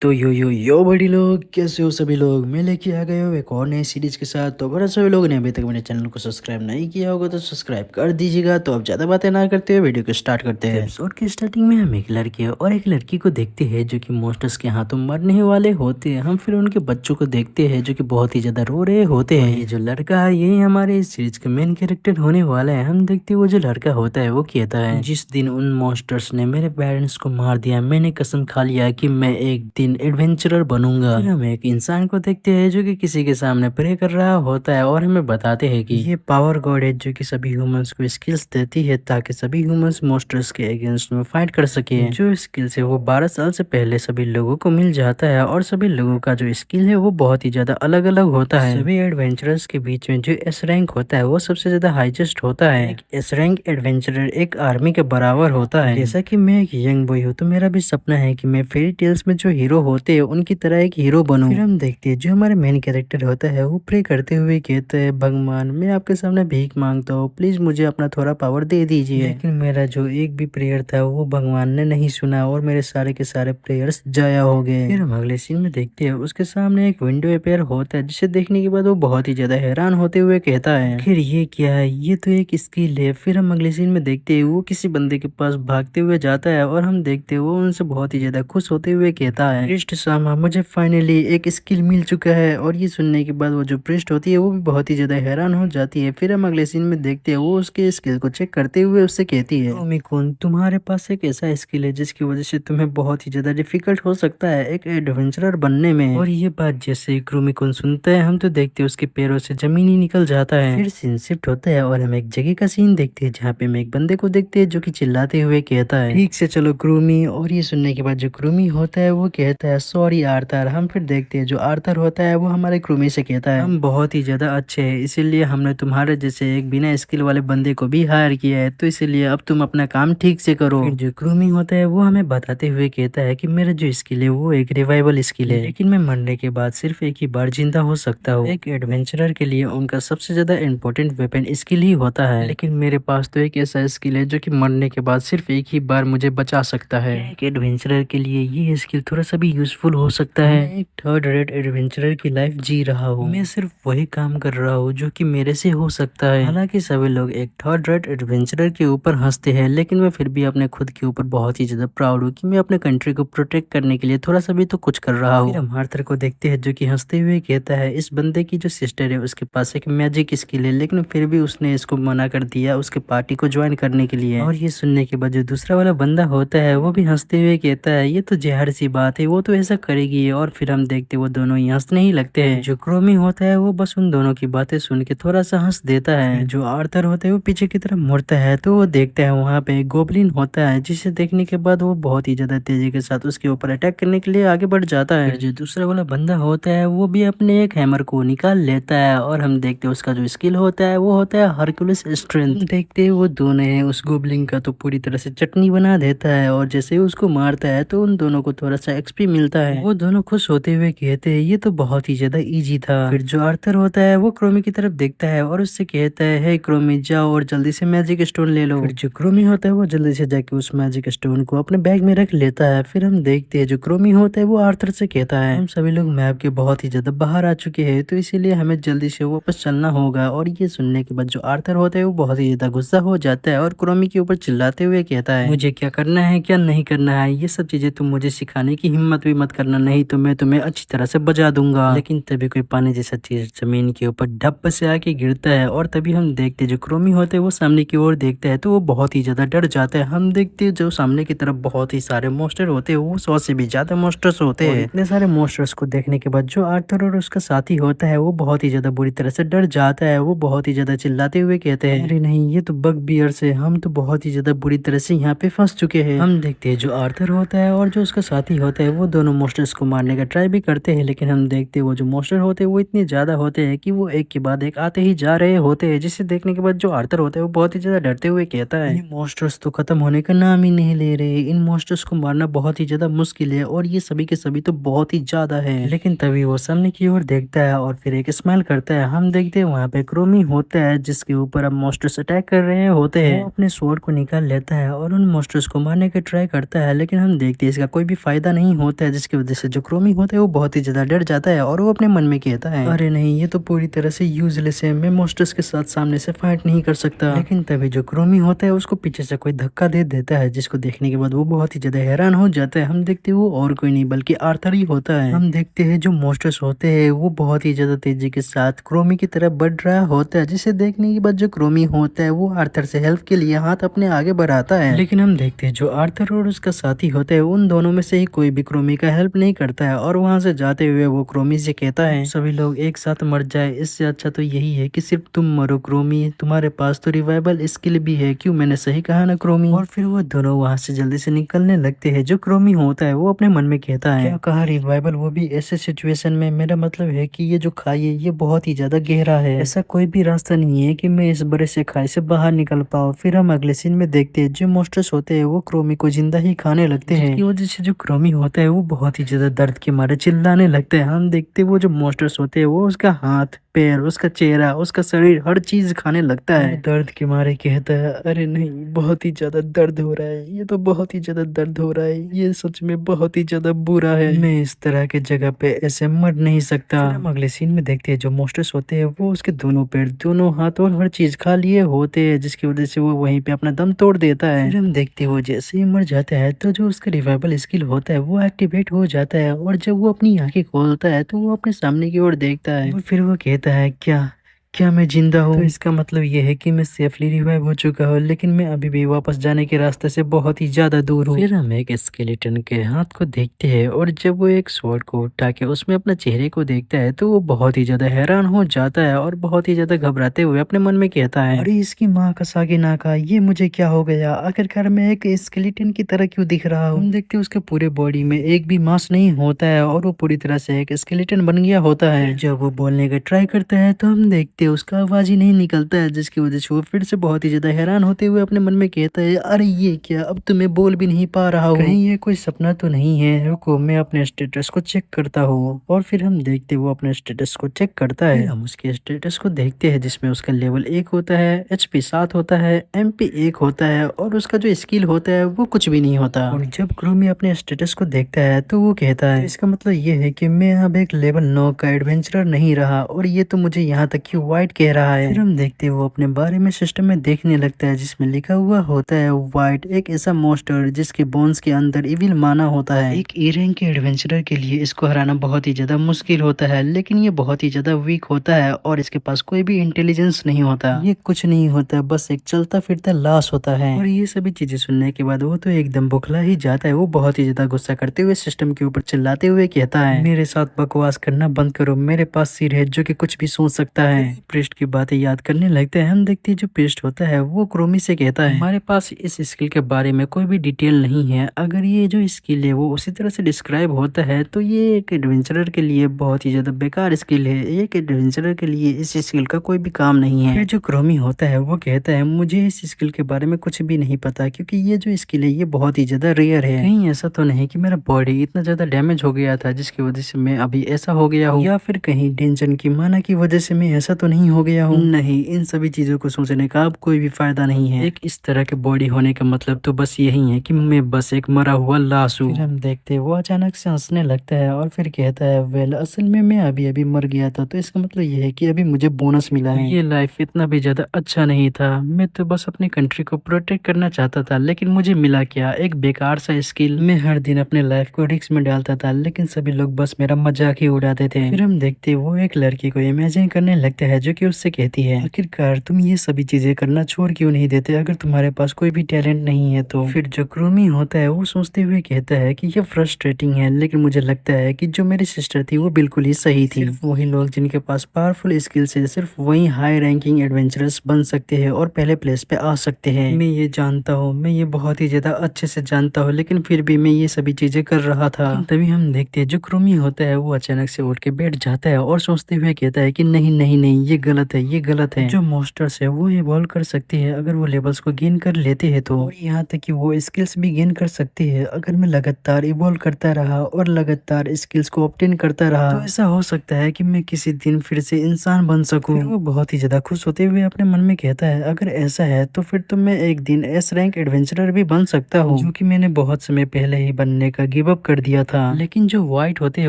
तो यो बड़ी लोग, कैसे हो सभी लोग। मैं लेके आ गए हो एक और नई सीरीज के साथ। तो अगर सभी लोगों ने अभी तक मेरे चैनल को सब्सक्राइब नहीं किया होगा तो सब्सक्राइब कर दीजिएगा। तो अब ज्यादा बातें ना करते हुए वीडियो को स्टार्ट करते हैं। एपिसोड की स्टार्टिंग में हम एक लड़के और एक लड़की को देखते हैं जो कि मॉन्स्टर्स के हाथों मरने वाले होते हैं। हम फिर उनके बच्चों को देखते हैं जो कि बहुत ही ज्यादा रो रहे होते हैं। ये जो लड़का है यही हमारे इस सीरीज का मेन कैरेक्टर होने वाला है। हम देखते हैं वो जो लड़का होता है वो कहता है, जिस दिन उन मॉन्स्टर्स ने मेरे पेरेंट्स को मार दिया मैंने कसम खा लिया कि मैं एक दिन एडवेंचरर बनूंगा। फिर हम एक इंसान को देखते हैं जो कि किसी के सामने प्रे कर रहा होता है और हमें बताते हैं कि ये पावर गॉड है जो कि सभी ह्यूमंस को स्किल्स देती है ताकि सभी ह्यूमंस मॉन्स्टर्स के अगेंस्ट में फाइट कर सके। जो स्किल्स है वो 12 साल से पहले सभी लोगों को मिल जाता है और सभी लोगों का जो स्किल है वो बहुत ही ज्यादा अलग अलग होता है। सभी एडवेंचरर्स के बीच में जो एस रैंक होता है वो सबसे ज्यादा हाईएस्ट होता है। एक एस रैंक एडवेंचरर एक आर्मी के बराबर होता है। जैसा कि मैं एक यंग बॉय हूँ तो मेरा भी सपना है कि मैं फेरी टेल्स में जो हीरो होते हैं उनकी तरह एक हीरो बनूं। फिर हम देखते हैं जो हमारे मेन कैरेक्टर होता है वो प्रे करते हुए कहता है, भगवान मैं आपके सामने भीख मांगता हूँ, प्लीज मुझे अपना थोड़ा पावर दे दीजिए। लेकिन मेरा जो एक भी प्रेयर था वो भगवान ने नहीं सुना और मेरे सारे के सारे प्रेयर्स जाया हो गए। फिर हम अगले सीन में देखते हैं उसके सामने एक विंडो अपेयर होता है जिसे देखने के बाद वो बहुत ही ज्यादा हैरान होते हुए कहता है, फिर ये क्या है, ये तो एक स्किल है। फिर हम अगले सीन में देखते हैं वो किसी बंदे के पास भागते हुए जाता है और हम देखते हैं वो उनसे बहुत ही ज्यादा खुश होते हुए कहता है, प्रिस्ट सामा मुझे फाइनली एक स्किल मिल चुका है। और ये सुनने के बाद वो जो प्रिस्ट होती है वो भी बहुत ही ज्यादा हैरान हो जाती है। फिर हम अगले सीन में देखते हैं वो उसके स्किल को चेक करते हुए उससे कहती है, ओमिकुन तुम्हारे पास एक ऐसा स्किल है जिसकी वजह से तुम्हें बहुत ही ज्यादा डिफिकल्ट हो सकता है एक एडवेंचरर बनने में। और ये बात जैसे ही क्रूमिकुन सुनता है हम तो देखते हैं उसके पैरों से जमीन ही निकल जाता है। फिर सीन शिफ्ट होता है और हम एक जगह का सीन देखते हैं जहाँ पे हम एक बंदे को देखते हैं जो कि चिल्लाते हुए कहता है, ठीक से चलो क्रूमी। और ये सुनने के बाद जो क्रूमी होता है वो कहता है, सॉरी आर्थर। हम फिर देखते हैं जो आर्थर होता है वो हमारे क्रूमी से कहता है, हम बहुत ही ज्यादा अच्छे हैं इसीलिए हमने तुम्हारे जैसे एक बिना स्किल वाले बंदे को भी हायर किया है, तो इसीलिए अब तुम अपना काम ठीक से करो। फिर जो क्रूमी होता है वो हमें बताते हुए कहता है कि मेरा जो स्किल है वो एक रिवाइवल स्किल है, लेकिन मैं मरने के बाद सिर्फ एक ही बार जिंदा हो सकता हूँ। एक एडवेंचरर के लिए उनका सबसे ज्यादा इम्पोर्टेंट वेपन स्किल ही होता है, लेकिन मेरे पास तो एक ऐसा स्किल है जो कि मरने के बाद सिर्फ एक ही बार मुझे बचा सकता है। एक एडवेंचरर के लिए ये स्किल थोड़ा सा भी यूजफुल हो सकता है। मैं एक थर्ड रेट एडवेंचरर की लाइफ जी रहा हूँ, मैं सिर्फ वही काम कर रहा हूँ जो कि मेरे से हो सकता है। हालांकि सभी लोग एक थर्ड रेट एडवेंचरर के ऊपर हंसते हैं, लेकिन मैं फिर भी अपने खुद के ऊपर बहुत ही ज्यादा प्राउड हूँ कि मैं अपने कंट्री को प्रोटेक्ट करने के लिए थोड़ा सा भी तो कुछ कर रहा हूँ। फिर हम आर्थर को देखते हैं जो कि हंसते हुए कहता है, इस बंदे की जो सिस्टर है उसके पास एक मैजिक स्किल है, लेकिन फिर भी उसने इसको मना कर दिया उसके पार्टी को ज्वाइन करने के लिए। और ये सुनने के बाद जो दूसरा वाला बंदा होता है वो भी हंसते हुए कहता है, ये तो जहर सी बात है, वो तो ऐसा करेगी। और फिर हम देखते वो दोनों ही हंसने ही लगते हैं। जो क्रोमी होता है वो बस उन दोनों की बातें सुन के थोड़ा सा हंस देता है। जो आर्थर होता है वो पीछे की तरफ मुड़ता है तो वो देखता है वहाँ पे एक गोबलिन होता है, जिसे देखने के बाद वो बहुत ही ज्यादा तेजी के साथ उसके ऊपर अटैक करने के लिए आगे बढ़ जाता है। जो दूसरा वाला बंदा होता है वो भी अपने एक हैमर को निकाल लेता है और हम देखते हैं उसका जो स्किल होता है वो होता है हरकुलस स्ट्रेंथ। देखते हैं वो दोनों हैं उस गोबलिन का तो पूरी तरह से चटनी बना देता है और जैसे ही उसको मारता है तो उन दोनों को थोड़ा सा एक्सपी मिलता है। वो दोनों खुश होते हुए कहते हैं, ये तो बहुत ही ज्यादा इजी था। फिर जो आर्थर होता है वो क्रोमी की तरफ देखता है और उससे कहता है, हे क्रोमी जाओ और जल्दी से मैजिक स्टोन ले लो। फिर जो क्रोमी होता है वो जल्दी से जाके उस मैजिक स्टोन को अपने बैग में रख लेता है। फिर हम देखते हैं जो क्रोमी होता है वो आर्थर से कहता है, हम सभी लोग मैप के बहुत ही ज्यादा बाहर आ चुके हैं तो इसीलिए हमें जल्दी से वापस चलना होगा। और ये सुनने के बाद जो आर्थर होता है वो बहुत ही ज्यादा गुस्सा हो जाता है और क्रोमी के ऊपर चिल्लाते हुए कहता है, मुझे क्या करना है क्या नहीं करना है ये सब चीजें तुम मुझे सिखाने की हिम्मत भी मत करना, नहीं तो मैं तुम्हें अच्छी तरह से बजा दूंगा। लेकिन तभी कोई पानी जैसा चीज जमीन के ऊपर ढप से आके गिरता है और तभी हम देखते जो क्रोमी होते हैं वो सामने की ओर देखते हैं तो वो बहुत ही ज्यादा डर जाता है। हम देखते जो सामने की तरफ बहुत ही सारे मॉन्स्टर होते हैं, वो 100 से भी ज्यादा मॉन्स्टर्स होते हैं। इतने सारे मॉन्स्टर्स को देखने के बाद जो आर्थर और उसका साथी होता है वो बहुत ही ज्यादा बुरी तरह से डर जाता है। वो बहुत ही ज्यादा चिल्लाते हुए कहते हैं, अरे नहीं ये तो बग बियर्स है, हम तो बहुत ही ज्यादा बुरी तरह से यहाँ पे फंस चुके हैं। हम देखते हैं जो आर्थर होता है और जो उसका साथी होता है वो दोनों मॉन्स्टर्स को मारने का ट्राई भी करते हैं, लेकिन हम देखते हैं वो जो मॉन्स्टर होते हैं वो इतने ज्यादा होते हैं कि वो एक के बाद एक आते ही जा रहे होते हैं, जिसे देखने के बाद जो आर्थर होता है वो बहुत ही ज्यादा डरते हुए कहता है, ये मॉन्स्टर्स तो खत्म होने का नाम ही नहीं ले रहे, इन मॉन्स्टर्स को मारना बहुत ही ज्यादा मुश्किल है और ये सभी के सभी तो बहुत ही ज्यादा है। लेकिन तभी वो सामने की ओर देखता है और फिर एक स्माइल करता है। हम देखते हैं वहाँ पे क्रोमी होता है जिसके ऊपर अब मॉन्स्टर्स अटैक कर रहे होते हैं। वो अपने स्वॉर्ड को निकाल लेता है और उन मॉन्स्टर्स को मारने का ट्राई करता है, लेकिन हम देखते हैं इसका कोई भी फायदा नहीं होता। होता है, जिसकी वजह से जो क्रोमी होता है वो बहुत ही ज्यादा डर जाता है और वो अपने मन में कहता है, अरे नहीं, ये तो पूरी तरह से यूजलेस है, मैं मॉन्स्टर्स के साथ सामने से फाइट नहीं कर सकता। लेकिन तभी जो क्रोमी होता है उसको पीछे से कोई धक्का दे देता है, जिसको देखने के बाद वो बहुत ही ज्यादा हैरान हो जाता है। हम देखते हैं वो और कोई नहीं बल्कि आर्थर ही होता है। हम देखते हैं जो मॉन्स्टर्स होते हैं वो बहुत ही ज्यादा तेजी के साथ क्रोमी की तरफ बढ़ रहा होता है, जिसे देखने के बाद जो क्रोमी होता है वो आर्थर से हेल्प के लिए हाथ अपने आगे बढ़ाता है। लेकिन हम देखते हैं जो आर्थर और उसका साथी होता है उन दोनों में से ही कोई भी क्रोमी का हेल्प नहीं करता है, और वहां से जाते हुए वो क्रोमी से कहता है, सभी लोग एक साथ मर जाए, इससे अच्छा तो यही है कि सिर्फ तुम मरो क्रोमी, तुम्हारे पास तो रिवाइवल स्किल भी है, क्यों, मैंने सही कहा ना क्रोमी। और फिर वो दोनों वहां से जल्दी से निकलने लगते हैं। जो क्रोमी होता है वो अपने मन में कहता है, क्या कहा रिवाइवल, वो भी ऐसे सिचुएशन में, मेरा मतलब है कि ये जो खाई है ये बहुत ही ज्यादा गहरा है, ऐसा कोई भी रास्ता नहीं है कि मैं इस बड़े से खाई से बाहर निकल पाऊँ। फिर हम अगले सीन में देखते हैं जो मॉन्स्टर्स होते हैं वो क्रोमी को जिंदा ही खाने लगते हैं, जिसकी वजह से जो क्रोमी होता है वो बहुत ही ज्यादा दर्द के मारे चिल्लाने लगता है। हम देखते हैं वो जो मॉन्स्टर्स होते हैं वो उसका हाथ, पैर, उसका चेहरा, उसका शरीर, हर चीज खाने लगता है। दर्द के मारे कहता है, अरे नहीं, बहुत ही ज्यादा दर्द हो रहा है, ये तो बहुत ही ज्यादा दर्द हो रहा है, ये सच में बहुत ही ज्यादा बुरा है, मैं इस तरह के जगह पे ऐसे मर नहीं सकता। फिर हम अगले सीन में देखते हैं जो मॉन्स्टर्स होते हैं वो उसके दोनों पैर, दोनों हाथ और हर चीज खा लिए होते हैं, जिसकी वजह से वो वहीं पे अपना दम तोड़ देता है। फिर हम देखते हैं वो जैसे ही मर जाता है तो जो उसका रिवाइवल स्किल होता है वो एक्टिवेट हो जाता है, और जब वो अपनी आंखें खोलता है तो वो अपने सामने की ओर देखता है और फिर वो कहता है, क्या क्या मैं जिंदा हूँ? तो इसका मतलब ये है कि मैं सेफली रिवाइव हो चुका हूँ, लेकिन मैं अभी भी वापस जाने के रास्ते से बहुत ही ज्यादा दूर हूँ। फिर हम एक स्केलेटन के हाथ को देखते हैं, और जब वो एक स्वॉर्ड को उठा के उसमें अपने चेहरे को देखता है तो वो बहुत ही ज्यादा हैरान हो जाता है और बहुत ही ज्यादा घबराते हुए अपने मन में कहता है, अरे इसकी माँ का सागी नाका, ये मुझे क्या हो गया, आखिरकार मैं एक स्केलेटन की तरह क्यों दिख रहा हूँ। हम देखते हैं उसके पूरे बॉडी में एक भी मांस नहीं होता है और वो पूरी तरह से एक स्केलेटन बन गया होता है। जब वो बोलने का ट्राई करता है तो हम देखते उसका आवाज ही नहीं निकलता है, जिसकी वजह से वो फिर से बहुत ही ज्यादा हैरान होते हुए अपने मन में कहता है, अरे ये क्या, अब तो मैं बोल भी नहीं पा रहा हूँ, कहीं ये कोई सपना तो नहीं है, रुको मैं अपने स्टेटस को चेक करता हूँ। और फिर हम देखते वो अपने स्टेटस को चेक करता है। हम उसके स्टेटस को देखते हैं जिसमें उसका लेवल 1 होता है, HP 7 होता है, MP 1 होता है, और उसका जो स्किल होता है वो कुछ भी नहीं होता। और जब क्रोमी अपने स्टेटस को देखता है तो वो कहता है, इसका मतलब ये है कि मैं अब एक लेवल 9 का एडवेंचरर नहीं रहा, और ये तो मुझे यहाँ तक कि वाइट कह रहा है। फिर हम देखते हैं वो अपने बारे में सिस्टम में देखने लगता है जिसमें लिखा हुआ होता है, वाइट एक ऐसा मॉन्स्टर जिसके बोन्स के अंदर इविल माना होता है। एक ए रैंक के एडवेंचरर के लिए इसको हराना बहुत ही ज्यादा मुश्किल होता है, लेकिन ये बहुत ही ज्यादा वीक होता है और इसके पास कोई भी इंटेलिजेंस नहीं होता, ये कुछ नहीं होता, बस एक चलता फिरता लाश होता है। और ये सभी चीजें सुनने के बाद वो तो एकदम बुखला ही जाता है। वो बहुत ही ज्यादा गुस्सा करते हुए सिस्टम के ऊपर चिल्लाते हुए कहता है, मेरे साथ बकवास करना बंद करो, मेरे पास सिर है जो कि कुछ भी सोच सकता है। प्रिस्ट की बातें याद करने लगते हैं। हम देखते हैं जो प्रिस्ट होता है वो क्रोमी से कहता है, हमारे पास इस स्किल के बारे में कोई भी डिटेल नहीं है, अगर ये जो स्किल है वो उसी तरह से डिस्क्राइब होता है तो ये एक एडवेंचरर के लिए बहुत ही ज्यादा बेकार स्किल है, एक एडवेंचरर के लिए इस स्किल का कोई भी काम नहीं है। फिर जो क्रोमी होता है वो कहता है, मुझे इस स्किल के बारे में कुछ भी नहीं पता, क्योंकि ये जो स्किल है ये बहुत ही ज्यादा रेयर है। कहीं ऐसा तो नहीं कि मेरा बॉडी इतना ज्यादा डैमेज हो गया था जिसकी वजह से मैं अभी ऐसा हो गया हूँ, या फिर कहीं डेंजन की माना की वजह से मैं ऐसा तो नहीं हो गया हूँ। नहीं, इन सभी चीजों को सोचने का अब कोई भी फायदा नहीं है। एक इस तरह के बॉडी होने का मतलब तो बस यही है कि मैं बस एक मरा हुआ लाश हूँ। फिर हम देखते हैं वो अचानक से हंसने लगता है और फिर कहता है, वेल असल में मैं अभी अभी मर गया था, तो इसका मतलब ये है कि अभी मुझे बोनस मिला है। ये लाइफ इतना भी ज्यादा अच्छा नहीं था, मैं तो बस अपनी कंट्री को प्रोटेक्ट करना चाहता था, लेकिन मुझे मिला क्या, एक बेकार सा स्किल। मैं हर दिन अपने लाइफ को रिस्क में डालता था, लेकिन सभी लोग बस मेरा मजाक ही उड़ाते थे। फिर हम देखते हैं वो एक लड़की को इमेजिन करने लगता है जो कि उससे कहती है, आखिरकार तुम ये सभी चीजें करना छोड़ क्यों नहीं देते, अगर तुम्हारे पास कोई भी टैलेंट नहीं है तो। फिर जो क्रोमी होता है वो सोचते हुए कहता है कि ये फ्रस्ट्रेटिंग है, लेकिन मुझे लगता है कि जो मेरी सिस्टर थी वो बिल्कुल ही सही थी। सिर्फ वही लोग जिनके पास पावरफुल स्किल्स है, सिर्फ वही हाई रैंकिंग एडवेंचरर्स बन सकते हैं और पहले प्लेस पे आ सकते हैं। मैं ये जानता हूँ, मैं ये बहुत ही ज्यादा अच्छे से जानता हूँ, लेकिन फिर भी मैं ये सभी चीजें कर रहा था। तभी हम देखते हैं जो क्रोमी होता है वो अचानक से उठ के बैठ जाता है और सोचते हुए कहता है कि नहीं नहीं नहीं, नहीं, ये गलत है, ये गलत है। जो मॉन्स्टर्स है वो इवॉल्व कर सकती है अगर वो लेवल्स को गेन कर लेते हैं तो, और यहाँ तक कि वो स्किल्स भी गेन कर सकती है अगर मैं लगातार इवॉल्व करता रहा और लगातार स्किल्स को ऑब्टेन करता रहा। तो ऐसा हो सकता है कि मैं किसी दिन फिर से इंसान बन सकूं। फिर वो बहुत ही ज्यादा खुश होते हुए अपने मन में कहता है, अगर ऐसा है तो फिर तो मैं एक दिन एस रैंक एडवेंचरर भी बन सकता हूँ, जो कि मैंने बहुत समय पहले ही बनने का गिव अप कर दिया था। लेकिन जो व्हाइट होते हैं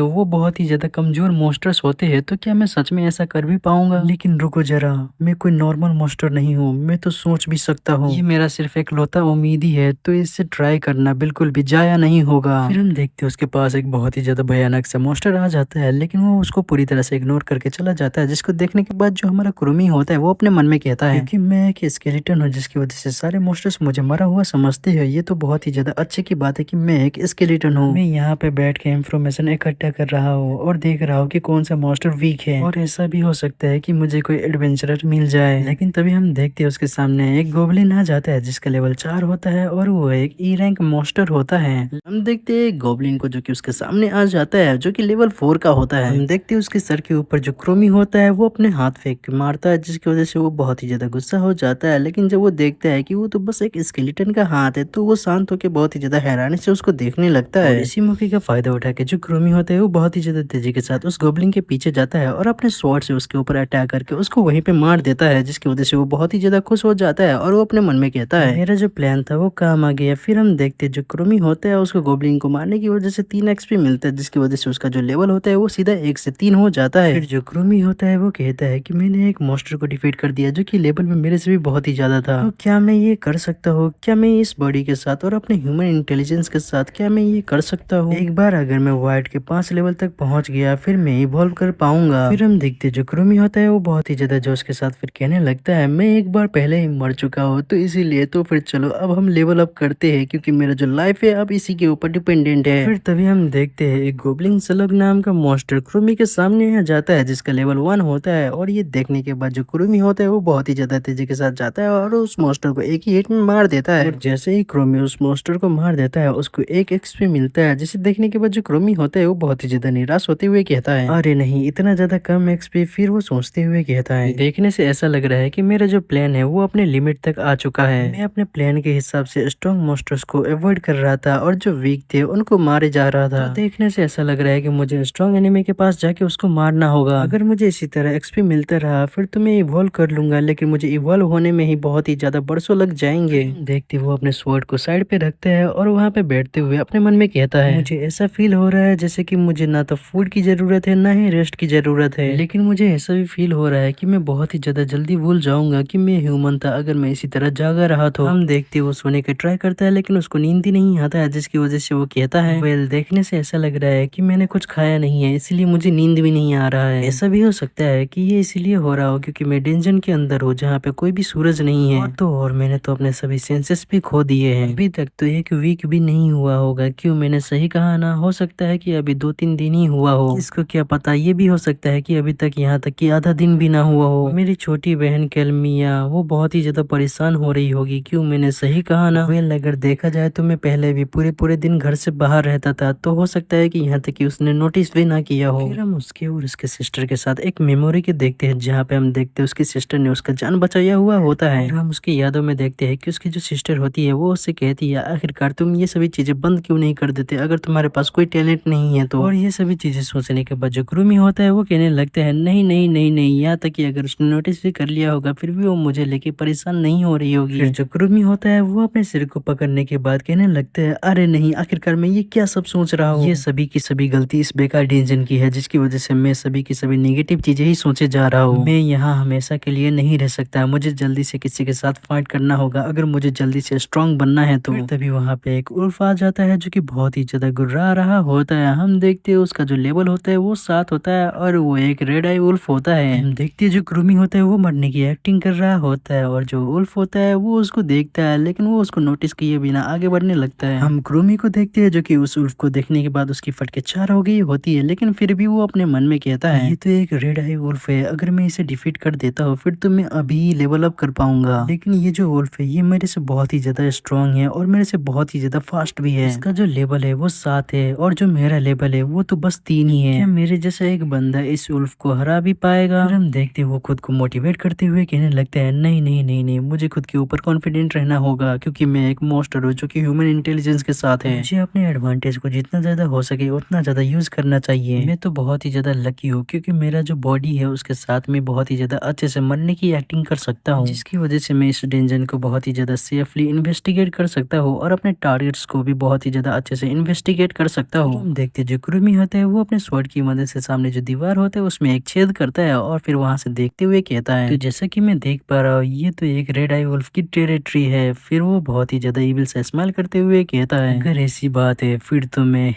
वो बहुत ही ज्यादा कमजोर मॉन्स्टर्स होते हैं, तो क्या मैं सच में ऐसा कर भी पाऊंगा? लेकिन रुको जरा, मैं कोई नॉर्मल मॉन्स्टर नहीं हूँ, मैं तो सोच भी सकता हूँ। ये मेरा सिर्फ एक लौता उम्मीद ही है, तो इससे ट्राई करना बिल्कुल भी जाया नहीं होगा। फिर हम देखते हैं उसके पास एक बहुत ही ज्यादा भयानक सा मॉन्स्टर आ जाता है, लेकिन वो उसको पूरी तरह से इग्नोर करके चला जाता है, जिसको देखने के बाद जो हमारा कुरुमी होता है वो अपने मन में कहता है कि मैं एक स्केलेटन हूँ जिसकी वजह से सारे मॉन्स्टर्स मुझे मरा हुआ समझते हैं। ये तो बहुत ही ज्यादा अच्छे की बात है कि मैं एक स्केलेटन हूँ। मैं यहाँ पे बैठ के इंफॉर्मेशन इकट्ठा कर रहा हूँ और देख रहा हूँ कि कौन सा मॉन्स्टर वीक है, और ऐसा भी हो सकता है कि मुझे कोई एडवेंचरर मिल जाए। लेकिन तभी हम देखते हैं उसके सामने एक गोबलिन आ जाता है जिसका लेवल 4 होता है और वो एक ई रैंक मॉन्स्टर होता है। हम देखते हैं गोबलिन को जो कि उसके सामने आ जाता है जो कि लेवल 4 का होता है। हम देखते हैं उसके सर के ऊपर जो क्रोमी होता है वो अपने हाथ फेंक के मारता है, जिसकी वजह से वो बहुत ही ज्यादा गुस्सा हो जाता है। लेकिन जब वो देखता है कि वो तो बस एक स्केलेटन का हाथ है, तो वो शांत होकर बहुत ही ज्यादा हैरानी से उसको देखने लगता है। और इसी मौके का फायदा उठा के जो क्रोमी होता है वो बहुत ही ज्यादा तेजी के साथ उस गोबलिन के पीछे जाता है और अपने स्वॉर्ड से उसके ऊपर अटैक करके उसको वहीं पे मार देता है, जिसकी वजह से वो बहुत ही ज्यादा खुश हो जाता है और वो अपने मन में कहता है, मेरा जो प्लान था वो काम आ गया। फिर हम देखते जो क्रोमी होता है उसको गोबलिन को मारने की वजह से 3 एक्सपी मिलता है, जिसकी वजह से उसका जो लेवल होता है वो सीधा 1 से 3 हो जाता है। फिर जो क्रोमी होता है वो कहता है कि मैंने एक मॉन्स्टर को डिफीट कर दिया जो कि लेवल में मेरे से भी बहुत ही ज्यादा था, तो क्या मैं ये कर सकता हूँ? क्या मैं इस बॉडी के साथ और अपने ह्यूमन इंटेलिजेंस के साथ क्या मैं ये कर सकता हूँ? एक बार अगर मैं व्हाइट के 5 लेवल तक पहुंच गया फिर मैं इवॉल्व कर पाऊंगा। फिर हम देखते जो क्रोमी होता है वो बहुत ही ज्यादा जोश के साथ फिर कहने लगता है, मैं एक बार पहले ही मर चुका हूँ तो इसीलिए तो फिर चलो अब हम लेवल अप करते हैं, क्योंकि मेरा जो लाइफ है अब इसी के ऊपर डिपेंडेंट है। फिर तभी हम देखते हैं एक गोबलिन स्लग नाम का मॉन्स्टर क्रोमी के सामने आ जाता है जिसका लेवल 1 होता है, और ये देखने के बाद जो क्रोमी होता है वो बहुत ही ज्यादा तेजी के साथ जाता है और उस मॉन्स्टर को एक ही हिट में मार देता है। और जैसे ही क्रोमी उस मॉन्स्टर को मार देता है उसको 1 एक्सपी मिलता है, जिसे देखने के बाद जो क्रोमी होता है वो बहुत ही ज्यादा निराश होते हुए कहता है, अरे नहीं इतना ज्यादा कम एक्सपी। फिर वो सोचते हुए कहता है, देखने से ऐसा लग रहा है कि मेरा जो प्लान है वो अपने लिमिट तक आ चुका है। मैं अपने प्लान के हिसाब से स्ट्रॉन्ग मॉन्स्टर्स को अवॉइड कर रहा था और जो वीक थे उनको मारे जा रहा था। तो देखने से ऐसा लग रहा है कि मुझे स्ट्रॉन्ग एनिमी के पास जाके उसको मारना होगा। अगर मुझे इसी तरह एक्सपी मिलता रहा फिर तो मैं इवॉल्व कर लूंगा, लेकिन मुझे इवॉल्व होने में ही बहुत ही ज्यादा बरसों लग जाएंगे। देखते वो अपने स्वॉर्ड को साइड पे रखता है और वहाँ पे बैठते हुए अपने मन में कहता है, मुझे ऐसा फील हो रहा है जैसे कि मुझे ना तो फूड की जरूरत है ना ही रेस्ट की जरूरत है, लेकिन मुझे ऐसा भी फील हो रहा है कि मैं बहुत ही ज्यादा जल्दी भूल जाऊंगा कि मैं ह्यूमन था अगर मैं इसी तरह जागा रहा तो। हम देखते वो सोने का ट्राई करता है लेकिन उसको नींद ही नहीं आता है, जिसकी वजह से वो कहता है, वेल देखने से ऐसा लग रहा है कि मैंने कुछ खाया नहीं है इसलिए मुझे नींद भी नहीं आ रहा है। ऐसा भी हो सकता है कि ये इसलिए हो रहा हो क्योंकि मैं डेंजन के अंदर हूँ जहाँ पे कोई भी सूरज नहीं है, और मैंने तो अपने सभी सेंसेस भी खो दिए हैं। अभी तक तो एक वीक भी नहीं हुआ होगा, क्यों मैंने सही कहा ना? हो सकता है कि अभी 2-3 दिन ही हुआ हो, इसको क्या पता। ये भी हो सकता है कि अभी तक यहाँ तक कि आधा दिन भी ना हुआ हो। मेरी छोटी बहन कैलमिया वो बहुत ही ज्यादा परेशान हो रही होगी, क्यों मैंने सही कहा ना? वेल अगर देखा जाए तो मैं पहले भी पूरे दिन घर से बाहर रहता था, तो हो सकता है कि यहाँ तक कि उसने नोटिस भी ना किया हो। फिर हम उसके और उसके सिस्टर के साथ एक मेमोरी के देखते हैं जहाँ पे हम देखते हैं उसकी सिस्टर ने उसका जान बचाया हुआ होता है। हम उसकी यादों में देखते हैं कि उसकी जो सिस्टर होती है वो उससे कहती है, आखिरकार तुम ये सभी चीजें बंद क्यों नहीं कर देते अगर तुम्हारे पास कोई टैलेंट नहीं है तो। और ये सभी चीजें सोचने के बाद जो क्रूमी होता है वो कहने लगता है, नहीं नहीं नहीं नहीं, यहाँ तक कि अगर उसने नोटिस भी कर लिया होगा फिर भी वो मुझे लेके परेशान नहीं हो रही होगी। फिर जो क्रूमी होता है वो अपने सिर को पकड़ने के बाद कहने लगता है, अरे नहीं, आखिरकार मैं ये क्या सब सोच रहा हूँ? ये सभी की सभी गलती इस बेकार डेंजन की है, जिसकी वजह से मैं सभी की सभी नेगेटिव चीजें ही सोचे जा रहा हूँ। मैं यहाँ हमेशा के लिए नहीं रह सकता, मुझे जल्दी से किसी के साथ फाइट करना होगा अगर मुझे जल्दी से स्ट्रांग बनना है तो। तभी वहाँ पे एक उल्फ आ जाता है जो कि बहुत ही ज्यादा गुर्रा रहा होता है। हम देखते हैं उसका जो लेवल होता है वो 7 होता है और वो एक रेड आई उल्फ होता है। हम देखते हैं जो क्रूमी होता है वो मरने की एक्टिंग कर रहा होता है और जो उल्फ होता है वो उसको देखता है लेकिन वो उसको नोटिस किए बिना आगे बढ़ने लगता है। हम क्रूमी को देखते हैं जो कि उस उल्फ को देखने के बाद उसकी फटके 4 हो गई होती है, लेकिन फिर भी वो अपने मन में कहता है, ये तो एक रेड आई उल्फ है, अगर मैं इसे डिफीट कर देता हूँ फिर तो मैं अभी लेवल अप कर पाऊंगा। लेकिन ये जो उल्फ है ये मेरे से बहुत ही ज्यादा स्ट्रांग है और मेरे से बहुत ही ज्यादा फास्ट भी है। इसका जो लेवल है वो 7 है और जो मेरा लेवल है वो तो बस 3 ही है। क्या मेरे जैसा एक बंदा इस उल्फ को हरा भी पाएगा? फिर हम देखते हैं वो खुद को मोटिवेट करते हुए कहने लगता है नहीं नहीं नहीं नहीं, मुझे खुद के ऊपर कॉन्फिडेंट रहना होगा क्योंकि मैं एक मॉन्स्टर हूँ जो कि ह्यूमन इंटेलिजेंस के साथ है। मुझे अपने एडवांटेज को जितना ज्यादा हो सके उतना ज्यादा यूज करना चाहिए। मैं तो बहुत ही ज्यादा लकी हूँ क्योंकि मेरा जो बॉडी है उसके साथ में बहुत ही ज्यादा अच्छे से मरने की एक्टिंग कर सकता हूँ, जिसकी वजह से मैं इस डेंजन को बहुत ही ज्यादा सेफली इन्वेस्टिगेट कर सकता हूँ और अपने टारगेट्स को भी बहुत ही ज्यादा अच्छे से इन्वेस्टिगेट कर सकता हूँ। हम देखते जो कुरुमी होता है वो अपने स्वॉर्ड की मदद से सामने जो दीवार होता है उसमें एक छेद करता है और फिर वहां से देखते हुए कहता है तो जैसा कि मैं देख पा रहा हूँ ये तो एक रेड आई वुल्फ की टेरिटरी है। फिर वो बहुत ही ज्यादा इविल से स्माइल करते हुए कहता है अगर ऐसी बात है फिर तो मैं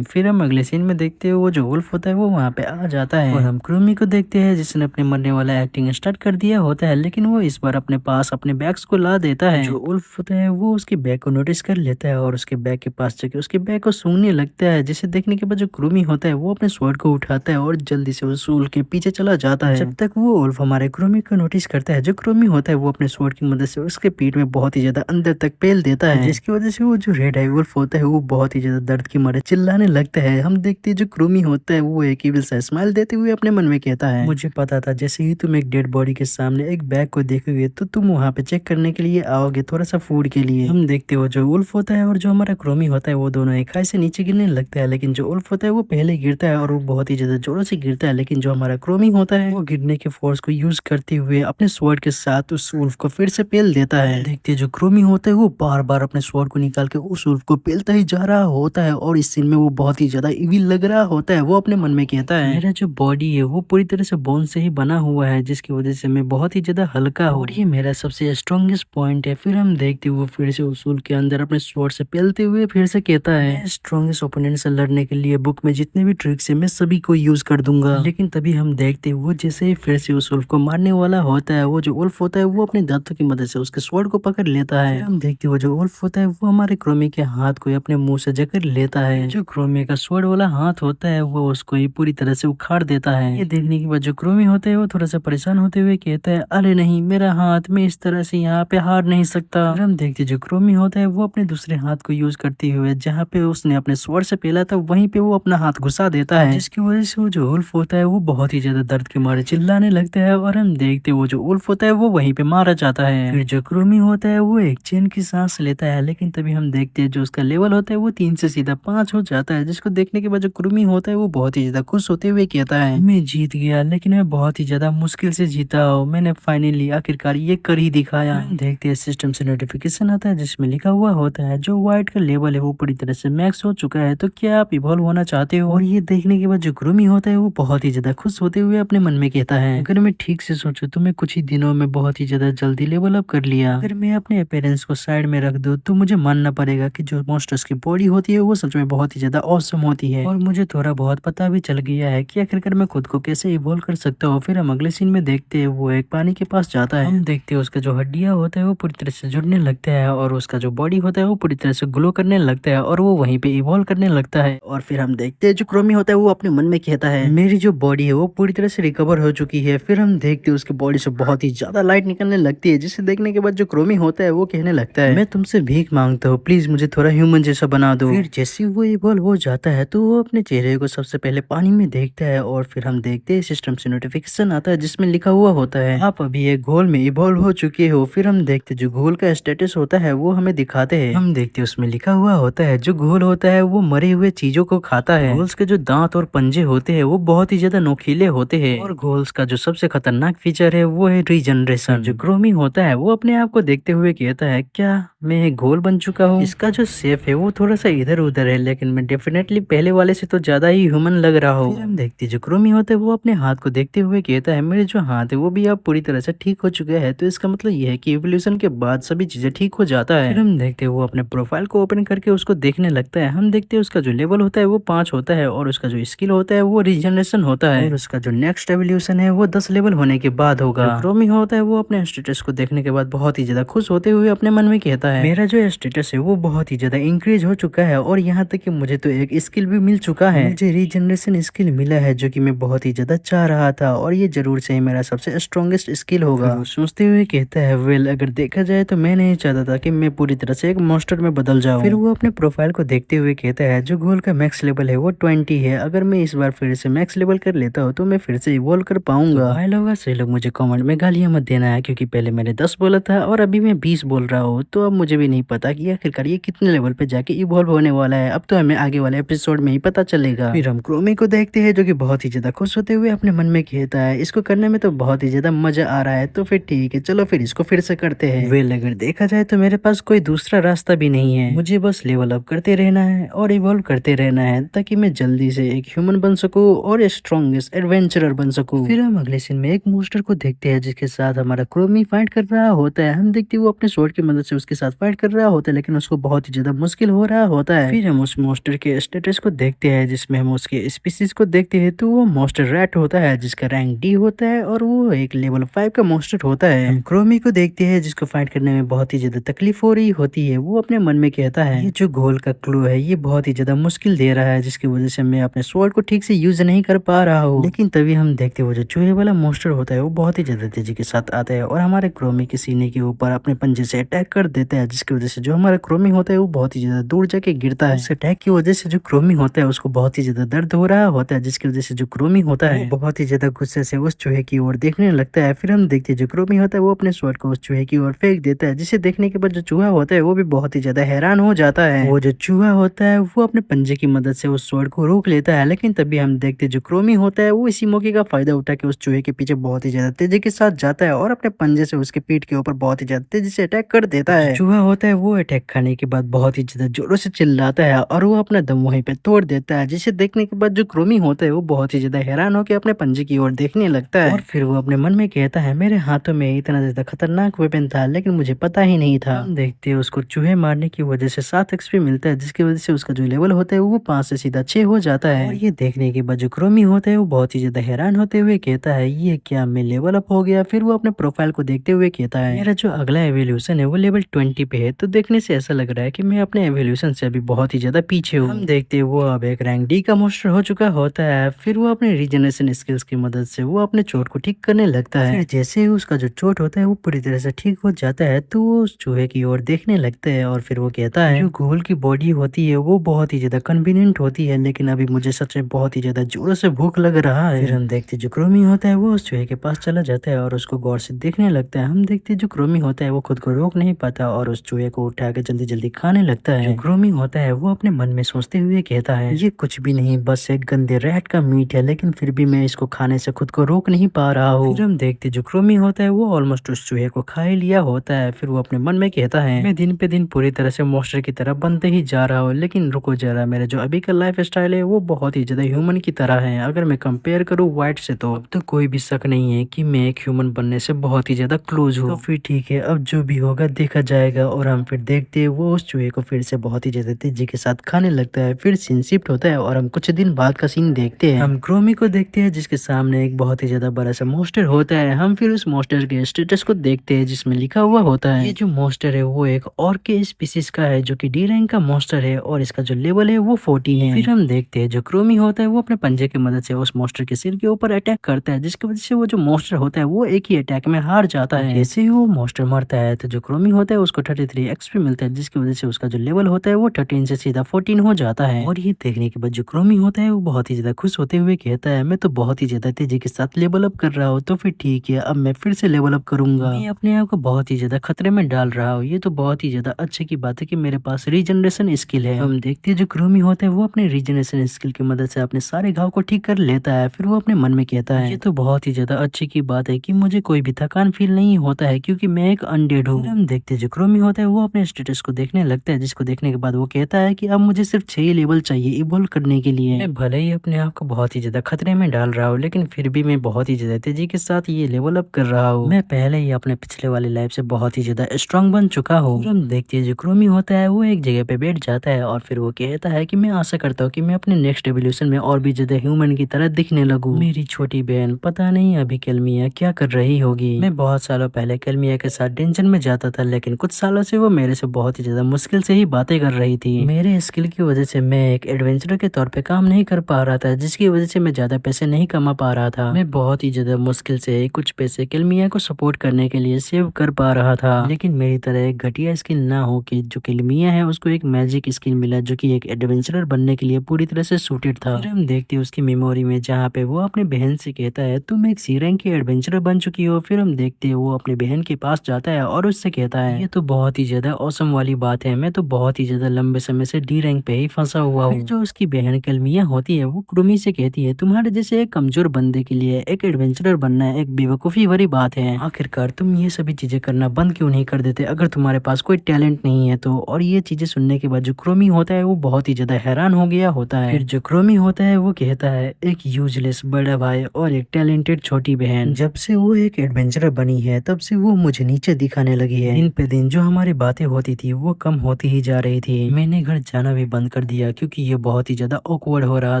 फिर हम अगले सीन में देखते हैं वो जो वुल्फ होता है वो वहाँ पे आ जाता है और हम कुरुमी को देखते हैं जिसने अपने मरने वाला एक्टिंग स्टार्ट कर दिया होता है, लेकिन वो इस बार अपने पास अपने बैग्स को ला देता है। जो वुल्फ होता है वो उसके बैग को नोटिस कर लेता है और उसके बैग के पास जाके उसके बैग को सूंघने लगता है, जिसे देखने के बाद जो कुरुमी होता है वो अपने स्वॉर्ड को उठाता है और जल्दी से उस वुल्फ के पीछे चला जाता है। जब तक वो वुल्फ हमारे कुरुमी को नोटिस करता है, जो कुरुमी होता है वो अपने स्वॉर्ड की मदद से उसके पीठ में बहुत ही ज्यादा अंदर तक पेल देता है, जिसकी वजह से वो जो रेड आई वुल्फ होता है वो बहुत ही ज्यादा दर्द की मारे चिल्लाने लगता है। हम देखते हैं जो कुरुमी होता है वो एक इविल सा स्माइल देते हुए अपने मन में कहता है मुझे पता था जैसे ही तुम एक डेड बॉडी के सामने एक बैग को देखोगे तो तुम वहाँ पे चेक करने के लिए आओगे थोड़ा सा फूड के लिए। हम देखते हो जो वुल्फ होता है और जो हमारा कुरुमी होता है वो दोनों एक खाई से नीचे गिरने लगता है, लेकिन जो वुल्फ होता है वो पहले गिरता है और वो बहुत ही ज्यादा जोरों से गिरता है, लेकिन जो हमारा कुरुमी होता है वो गिरने के फोर्स को यूज करते हुए अपने स्वॉर्ड के साथ उस वुल्फ को फिर से पेल देता है। देखते हैं जो कुरुमी होता है वो बार बार अपने स्वॉर्ड को निकाल के उस वुल्फ को पेलता ही जा रहा होता है और इस सीन में वो बहुत ही ज्यादा इविल लग रहा होता है। वो अपने मन में कहता है मेरा जो बॉडी है वो पूरी तरह से बोन से ही बना हुआ है, जिसकी वजह से मैं बहुत ही ज्यादा हल्का हूँ और ये मेरा सबसे स्ट्रॉन्गेस्ट पॉइंट है। फिर हम देखते हुए फिर से उस वुल्फ के अंदर अपने स्वॉर्ड से पेलते हुए फिर से कहता है स्ट्रॉन्गेस्ट ओपोनेंट से लड़ने के लिए बुक में जितने भी ट्रिक्स है मैं सभी को यूज कर दूंगा। लेकिन तभी हम देखते हैं वो जैसे ही फिर से उस वुल्फ को मारने वाला होता है, वो जो वुल्फ होता है वो अपने दांतों की मदद से उसके स्वॉर्ड को पकड़ लेता है। हम देखते वो जो वुल्फ होता है वो हमारे क्रोमी के हाथ को अपने मुंह से जकड़ लेता है। जो क्रोमी का स्वॉर्ड वाला हाथ होता है वो उसको ही पूरी तरह से उखाड़ देता है। ये देखने के बाद जो क्रोमी होता है वो थोड़ा सा परेशान होते हुए कहता है अरे नहीं मेरा हाथ, मैं इस तरह से यहाँ पे हार नहीं सकता। फिर हम देखते जो क्रोमी होता है वो अपने दूसरे हाथ को यूज करते हुए जहाँ पे उसने अपने स्वॉर्ड से पेला था वहीं पे वो अपना हाथ घुसा देता है, जिसकी वजह से वो जो वुल्फ होता है वो बहुत ही ज्यादा दर्द के मारे चिल्लाने लगता है और हम देखते वो जो वुल्फ होता है वो वहीं पे मारा जाता है। फिर जो क्रोमी होता है वो एक चैन की सांस लेता है, लेकिन तभी हम देखते हैं जो उसका लेवल होता है वो 3 से सीधा 5 हो जाता है, जिसको देखने के बाद जो क्रोमी होता है वो बहुत ही ज्यादा खुश होते हुए कहता है मैं जीत गया, लेकिन मैं बहुत ही ज्यादा मुश्किल से जीता हूँ, मैंने फाइनली आखिरकार ये कर ही दिखाया। देखते हैं सिस्टम से नोटिफिकेशन आता है जिसमें लिखा हुआ होता है जो व्हाइट का लेवल है वो पूरी तरह से मैक्स हो चुका है, तो क्या आप इवॉल्व होना चाहते हो। और ये देखने के बाद जो क्रोमी होता है वो बहुत ही ज्यादा खुश होते हुए अपने मन में कहता है अगर मैं ठीक से सोचूं तो मैं कुछ ही दिनों में बहुत ही ज्यादा जल्दी लेवल अप कर लिया। अगर मैं अपने अपेरेंस को साइड में रख दूं तो मुझे मानना पड़ेगा कि जो मॉन्स्टर्स की बॉडी होती है वो सच में बहुत ही ज्यादा ऑसम होती है और मुझे थोड़ा बहुत पता भी चल गया है कि आखिरकार मैं खुद को कैसे इवॉल्व कर सकता हूँ। फिर हम अगले सीन में देखते हैं वो एक पानी के पास जाता है। हम देखते हैं उसका जो हड्डियां होता है वो पूरी तरह से जुड़ने लगता है और उसका जो बॉडी होता है वो पूरी तरह से ग्लो करने लगता है और वो वहीं पे इवॉल्व करने लगता है। और फिर हम देखते हैं जो क्रोमी होता है वो अपने मन में कहता है मेरी जो बॉडी है वो पूरी तरह से रिकवर हो चुकी है। फिर हम देखते हैं उसकी बॉडी से बहुत ही ज्यादा लाइट निकलने लगती है, जिसे देखने के बाद जो क्रोमी होता है वो कहने लगता है मैं तुमसे भीख मांगता हूँ, प्लीज मुझे थोड़ा ह्यूमन जैसा बना दो। फिर जैसे वो इवॉल्व हो जाता है तो वो अपने चेहरे को सबसे पहले पानी में देखता है और फिर हम देखते हैं सिस्टम से नोटिफिकेशन आता है जिसमें लिखा हुआ होता है आप अभी एक घोल में इवॉल्व हो चुके हो। फिर हम देखते जो घोल का स्टेटस होता है वो हमें दिखाते हैं। हम देखते उसमें लिखा हुआ होता है जो घोल होता है वो मरे हुए चीजों को खाता है। घोल्स के जो दांत और पंजे होते हैं वो बहुत ही ज्यादा नोकीले होते हैं और घोल्स का जो सबसे खतरनाक फीचर है वो है रीजनरेशन। जो क्रोमी होता है वो अपने आप को देखते हुए कहता है क्या मैं एक घोल बन चुका हूँ। इसका जो शेप है वो थोड़ा सा इधर उधर है, लेकिन मैं डेफिनेटली पहले वाले से तो ज्यादा ही ह्यूमन लग रहा हूँ। फिर हम देखते जो क्रोमी होता है वो अपने हाथ को देखते हुए कहता है मेरे जो हाथ है वो भी अब पूरी तरह से ठीक हो चुका है, तो इसका मतलब ये है कि इवोल्यूशन के बाद सभी चीजें ठीक हो जाता है। फिर हम देखते वो अपने प्रोफाइल को ओपन करके उसको देखने लगता है। हम देखते हैं उसका जो लेवल होता है वो 5 होता है और उसका जो स्किल होता है वो रीजनरेशन होता है और उसका जो नेक्स्ट एवोल्यूशन है वो 10 लेवल होने के बाद होगा। क्रोमी होता है वो अपने स्टेटस को देखने के बाद बहुत ही ज्यादा खुश होते हुए अपने मन में कहता है मेरा जो स्टेटस है वो बहुत ही ज्यादा इंक्रीज हो चुका है और यहाँ तक कि मुझे तो एक स्किल भी मिल चुका है। मुझे रीजनरेशन स्किल मिला है जो कि मैं बहुत ही ज्यादा चाह रहा था और ये जरूर से ही मेरा सबसे स्ट्रॉन्गेस्ट स्किल होगा। वो सोचते हुए कहता है वेल अगर देखा जाए तो मैं नहीं चाहता था कि मैं पूरी तरह से एक मॉन्स्टर में बदल जाऊं। फिर वो अपने प्रोफाइल को देखते हुए कहता है जो घोल का मैक्स लेवल है वो 20 है, अगर मैं इस बार फिर से मैक्स लेवल कर लेता लेता हूँ तो मैं फिर से इवॉल्व कर पाऊंगा। भाई लोग सही लोग मुझे कमेंट में गालियां मत देना है, क्योंकि पहले मैंने 10 बोला था और अभी मैं 20 बोल रहा हूँ, तो अब मुझे भी नहीं पता कि आखिरकार ये कितने लेवल पे जाके इवॉल्व होने वाला है। अब तो हमें आगे वाले एपिसोड में ही पता चलेगा। फिर हम क्रोमी को देखते हैं जो कि बहुत ही ज्यादा खुश होते हुए अपने मन में कहता है इसको करने में तो बहुत ही ज्यादा मजा आ रहा है, तो फिर ठीक है चलो फिर इसको फिर से करते हैं। वेल अगर देखा जाए तो मेरे पास कोई दूसरा रास्ता भी नहीं है, मुझे बस लेवल अप करते रहना है और इवॉल्व करते रहना है ताकि मैं जल्दी से एक ह्यूमन बन सकूं और स्ट्रॉन्गेस्ट एडवेंचरर बन सकूं। फिर हम अगले सीन में एक मोस्टर को देखते हैं जिसके साथ हमारा क्रोमी फाइट कर रहा होता है। हम देखते हैं वो अपने स्वॉर्ड की मदद से उसके साथ फाइट कर रहा होता है, लेकिन उसको बहुत ही ज्यादा मुश्किल हो रहा होता है। फिर हम उस मोस्टर के स्टेटस को देखते हैं जिसमें हम उसके स्पीसीज को देखते हैं, तो वो मोस्टर रैट होता है जिसका रैंक डी होता है और वो एक लेवल 5 का मोस्टर होता है। हम क्रोमी को देखते हैं जिसको फाइट करने में बहुत ही ज्यादा तकलीफ हो रही होती है। वो अपने मन में कहता है ये जो गोल का क्लू है ये बहुत ही ज्यादा मुश्किल दे रहा है, जिसकी वजह से मैं अपने स्वॉर्ड को ठीक से यूज नहीं कर पा रहा हूँ। लेकिन तभी हम देखते हैं वो जो चूहे वाला मोस्टर होता है वो बहुत ही ज्यादा तेजी के साथ आता है और हमारे क्रोमी के सीने के ऊपर अपने पंजे से अटैक कर देता है, जिसकी वजह से जो हमारा क्रोमी होता है वो बहुत ही ज्यादा दूर जाके गिरता है। उस अटैक की वजह से जो क्रोमी होता है उसको बहुत ही ज्यादा दर्द हो रहा होता है, जिसकी वजह से जो क्रोमी होता है वो बहुत ही ज्यादा गुस्से से उस चूहे की ओर देखने लगता है। फिर हम देखते हैं जो क्रोमी होता है वो अपने स्वॉर्ड को उस चूहे की ओर फेंक देता है, जिसे देखने के बाद जो चूहा होता है वो भी बहुत ही ज्यादा हैरान हो जाता है। वो जो चूहा होता है वो अपने पंजे की मदद से उस स्वॉर्ड को रोक लेता है, लेकिन तभी हम देखते हैं जो क्रोमी होता है वो इसी मौके का फायदा उठा के उस चूहे के पीछे बहुत ही ज्यादा तेजी के साथ जाता है और अपने पंजे से उसके पीठ के ऊपर बहुत ही ज्यादा तेजी से अटैक कर देता है। चूहा होता है वो अटैक खाने के बाद बहुत ही ज्यादा जोरों से चिल्लाता है और वो अपना दम वहीं पे तोड़ देता है, जिसे देखने के बाद जो क्रोमी होता है वो बहुत ही ज्यादा हैरान होकर अपने पंजे की ओर देखने लगता है और फिर वो अपने मन में कहता है मेरे हाथों में इतना ज्यादा खतरनाक वेपन था लेकिन मुझे पता ही नहीं था। हम देखते हैं उसको चूहे मारने की वजह से 7 एक्सपी मिलता है, जिसकी वजह से उसका जो लेवल होता है वो 5 से सीधा 6 हो जाता है। और ये देखने के बाद जो क्रोमी होता है वो बहुत ही ज्यादा हैरान होते हुए कहता है ये क्या मैं लेवल अप हो गया। फिर वो अपने प्रोफाइल को देखते हुए कहता है मेरा जो अगला एवोल्यूशन है वो लेवल 20 पे है, तो देखने से ऐसा लग रहा है कि मैं अपने एवोल्यूशन से अभी बहुत ही ज्यादा पीछे हूँ। हम देखते हैं वो अब एक रैंक डी का मोस्टर हो चुका होता है। फिर वो अपने रीजनरेशन स्किल्स की मदद से वो अपने चोट को ठीक करने लगता है। फिर जैसे ही उसका जो चोट होता है वो पूरी तरह से ठीक हो जाता है तो वो उस चूहे की ओर देखने लगता है और फिर वो कहता है जो गूगल की बॉडी होती है वो बहुत ही ज्यादा कन्वीनियंट होती है, लेकिन अभी मुझे सच में बहुत ही ज्यादा जोरों से भूख लग रहा है। फिर हम देखते जो क्रोमी होता है वो उस चूहे के पास चला जाता है और उसको गौर से देखने लगता है। हम देखते जो क्रोमी होता है वो खुद को रोक नहीं पाता और उस चूहे को उठा के जल्दी जल्दी खाने लगता है। जो क्रोमी होता है वो अपने मन में सोचते हुए कहता है ये कुछ भी नहीं बस एक गंदे रैट का मीट है, लेकिन फिर भी मैं इसको खाने से खुद को रोक नहीं पा रहा हूँ। फिर हम देखते जो क्रोमी होता है वो ऑलमोस्ट उस चूहे को खा ही लिया होता है। फिर वो अपने मन में कहता है मैं दिन पे दिन पूरी तरह से मॉन्स्टर की तरह बनते ही जा रहा हूँ, लेकिन रुको जरा मेरा जो अभी का लाइफ स्टाइल है वो बहुत ही ज्यादा ह्यूमन की तरह है। अगर मैं कंपेयर करूँ व्हाइट से तो अब तो कोई भी शक नहीं है कि मैं एक ह्यूमन बनने से बहुत ही ज्यादा क्लोज हूँ। तो फिर ठीक है अब जो भी होगा देखा जाएगा। और हम फिर देखते हैं वो उस चूहे को फिर से बहुत ही ज्यादा तेजी के साथ खाने लगता है। फिर सीन शिफ्ट होता है और हम कुछ दिन बाद का सीन देखते हैं। हम क्रोमी को देखते हैं जिसके सामने एक बहुत ही ज्यादा बड़ा सा मोस्टर होता है। हम फिर उस मोस्टर के स्टेटस को देखते हैं जिसमें लिखा हुआ होता है ये जो मोस्टर है वो एक और के स्पीसीज का है जो कि डी रैंक का मोस्टर है और इसका जो लेवल है वो 14 है। फिर हम देखते हैं जो क्रोमी होता है वो अपने पंजे की मदद से उस मोस्टर के सिर के ऊपर अटैक करता है, जिसकी वजह से वो जो मोस्टर होता है वो एक ही अटैक में हार जाता है। जैसे ही वो मोस्टर मरता है तो जो क्रोमी होता है उसको 33 एक्सपी मिलता है, जिसकी वजह से उसका जो लेवल होता है वो 13 से सीधा 14 हो जाता है। और ये देखने के बाद जो क्रोमी होता है वो बहुत ही ज्यादा खुश होते हुए कहता है मैं तो बहुत ही ज्यादा तेजी के साथ लेवल अप कर रहा हूँ, तो फिर ठीक है अब मैं फिर से लेवल अप करूंगा। मैं अपने आप को बहुत ही ज्यादा खतरे में डाल रहा हूँ, ये तो बहुत ही ज्यादा अच्छे की बात है कि मेरे पास रीजनरेशन स्किल है। हम देखते हैं जो क्रोमी होता है वो अपने रीजनरेशन स्किल की मदद से अपने सारे घाव को ठीक कर लेता है। फिर वो अपने मन में कहता है ये तो बहुत ही ज्यादा अच्छी की बात है कि मुझे कोई भी थकान फील नहीं होता है क्योंकि मैं एक अनडेड हूँ। हम देखते हैं जो क्रोमी होता है वो अपने स्टेटस को देखने लगता है, जिसको देखने के बाद वो कहता है कि अब मुझे सिर्फ 6 लेवल चाहिए इवॉल्व करने के लिए। मैं भले ही अपने आप को बहुत ही ज्यादा खतरे में डाल रहा हूँ, लेकिन फिर भी मैं बहुत ही ज्यादा तेजी के साथ ये लेवल अप कर रहा हूँ। मैं पहले ही अपने पिछले वाले लाइफ से बहुत ही ज्यादा स्ट्रांग बन चुका हूँ। हम देखते हैं जो क्रोमी होता है वो एक जगह पे बैठ जाता है और फिर वो कहता है कि मैं आशा करता हूँ कि मैं अपने नेक्स्ट एवोल्यूशन में और भी ज्यादा ह्यूमन की तरह दिखने लगूं। मेरी छोटी बहन पता नहीं अभी केलमिया क्या कर रही होगी। मैं बहुत सालों पहले केलमिया के साथ डेंजन में जाता था, लेकिन कुछ सालों से वो मेरे से बहुत ही ज्यादा मुश्किल से ही बातें कर रही थी। मेरे स्किल की वजह से मैं एक एडवेंचरर के तौर पे काम नहीं कर पा रहा था, जिसकी वजह से मैं ज्यादा पैसे नहीं कमा पा रहा था। मैं बहुत ही ज्यादा मुश्किल से कुछ पैसे केलमिया को सपोर्ट करने के लिए सेव कर पा रहा था, लेकिन मेरी तरह एक घटिया स्किल ना हो कि जो केलमिया है उसको एक मैजिक स्किल मिला जो कि एक एडवेंचरर बनने के लिए पूरी तरह से सूटेड था। फिर हम देखते उसकी मेमोरी में जहाँ पे वो अपने बहन से कहता है तुम एक सी रैंक की एडवेंचरर बन चुकी हो। फिर हम देखते हैं वो अपनी बहन के पास जाता है और उससे कहता है ये तो बहुत ही ज्यादा औसम वाली बात है, मैं तो बहुत ही ज्यादा लंबे समय से डी रैंक पे ही फंसा हुआ हूँ। जो उसकी बहन कलमिया होती है वो क्रूमी से कहती है तुम्हारे जैसे एक कमजोर बंदे के लिए एक एडवेंचरर बनना एक बेवकूफी भरी बात है। आखिरकार तुम ये सभी चीजें करना बंद क्यों नहीं कर देते अगर तुम्हारे पास कोई टैलेंट नहीं है तो। और ये चीजें सुनने के बाद जो क्रोमी होता है वो बहुत ही ज्यादा हैरान हो गया होता है। फिर जो क्रोमी होता है वो कहता है एक यूजलेस बड़ा भाई और एक टैलेंटेड छोटी बहन, जब से वो एक एडवेंचरर बनी है तब से वो मुझे नीचे दिखाने लगी है। दिन पे दिन जो हमारी बातें होती थी वो कम होती ही जा रही थी। मैंने घर जाना भी बंद कर दिया क्योंकि ये बहुत ही ज्यादा ऑकवर्ड हो रहा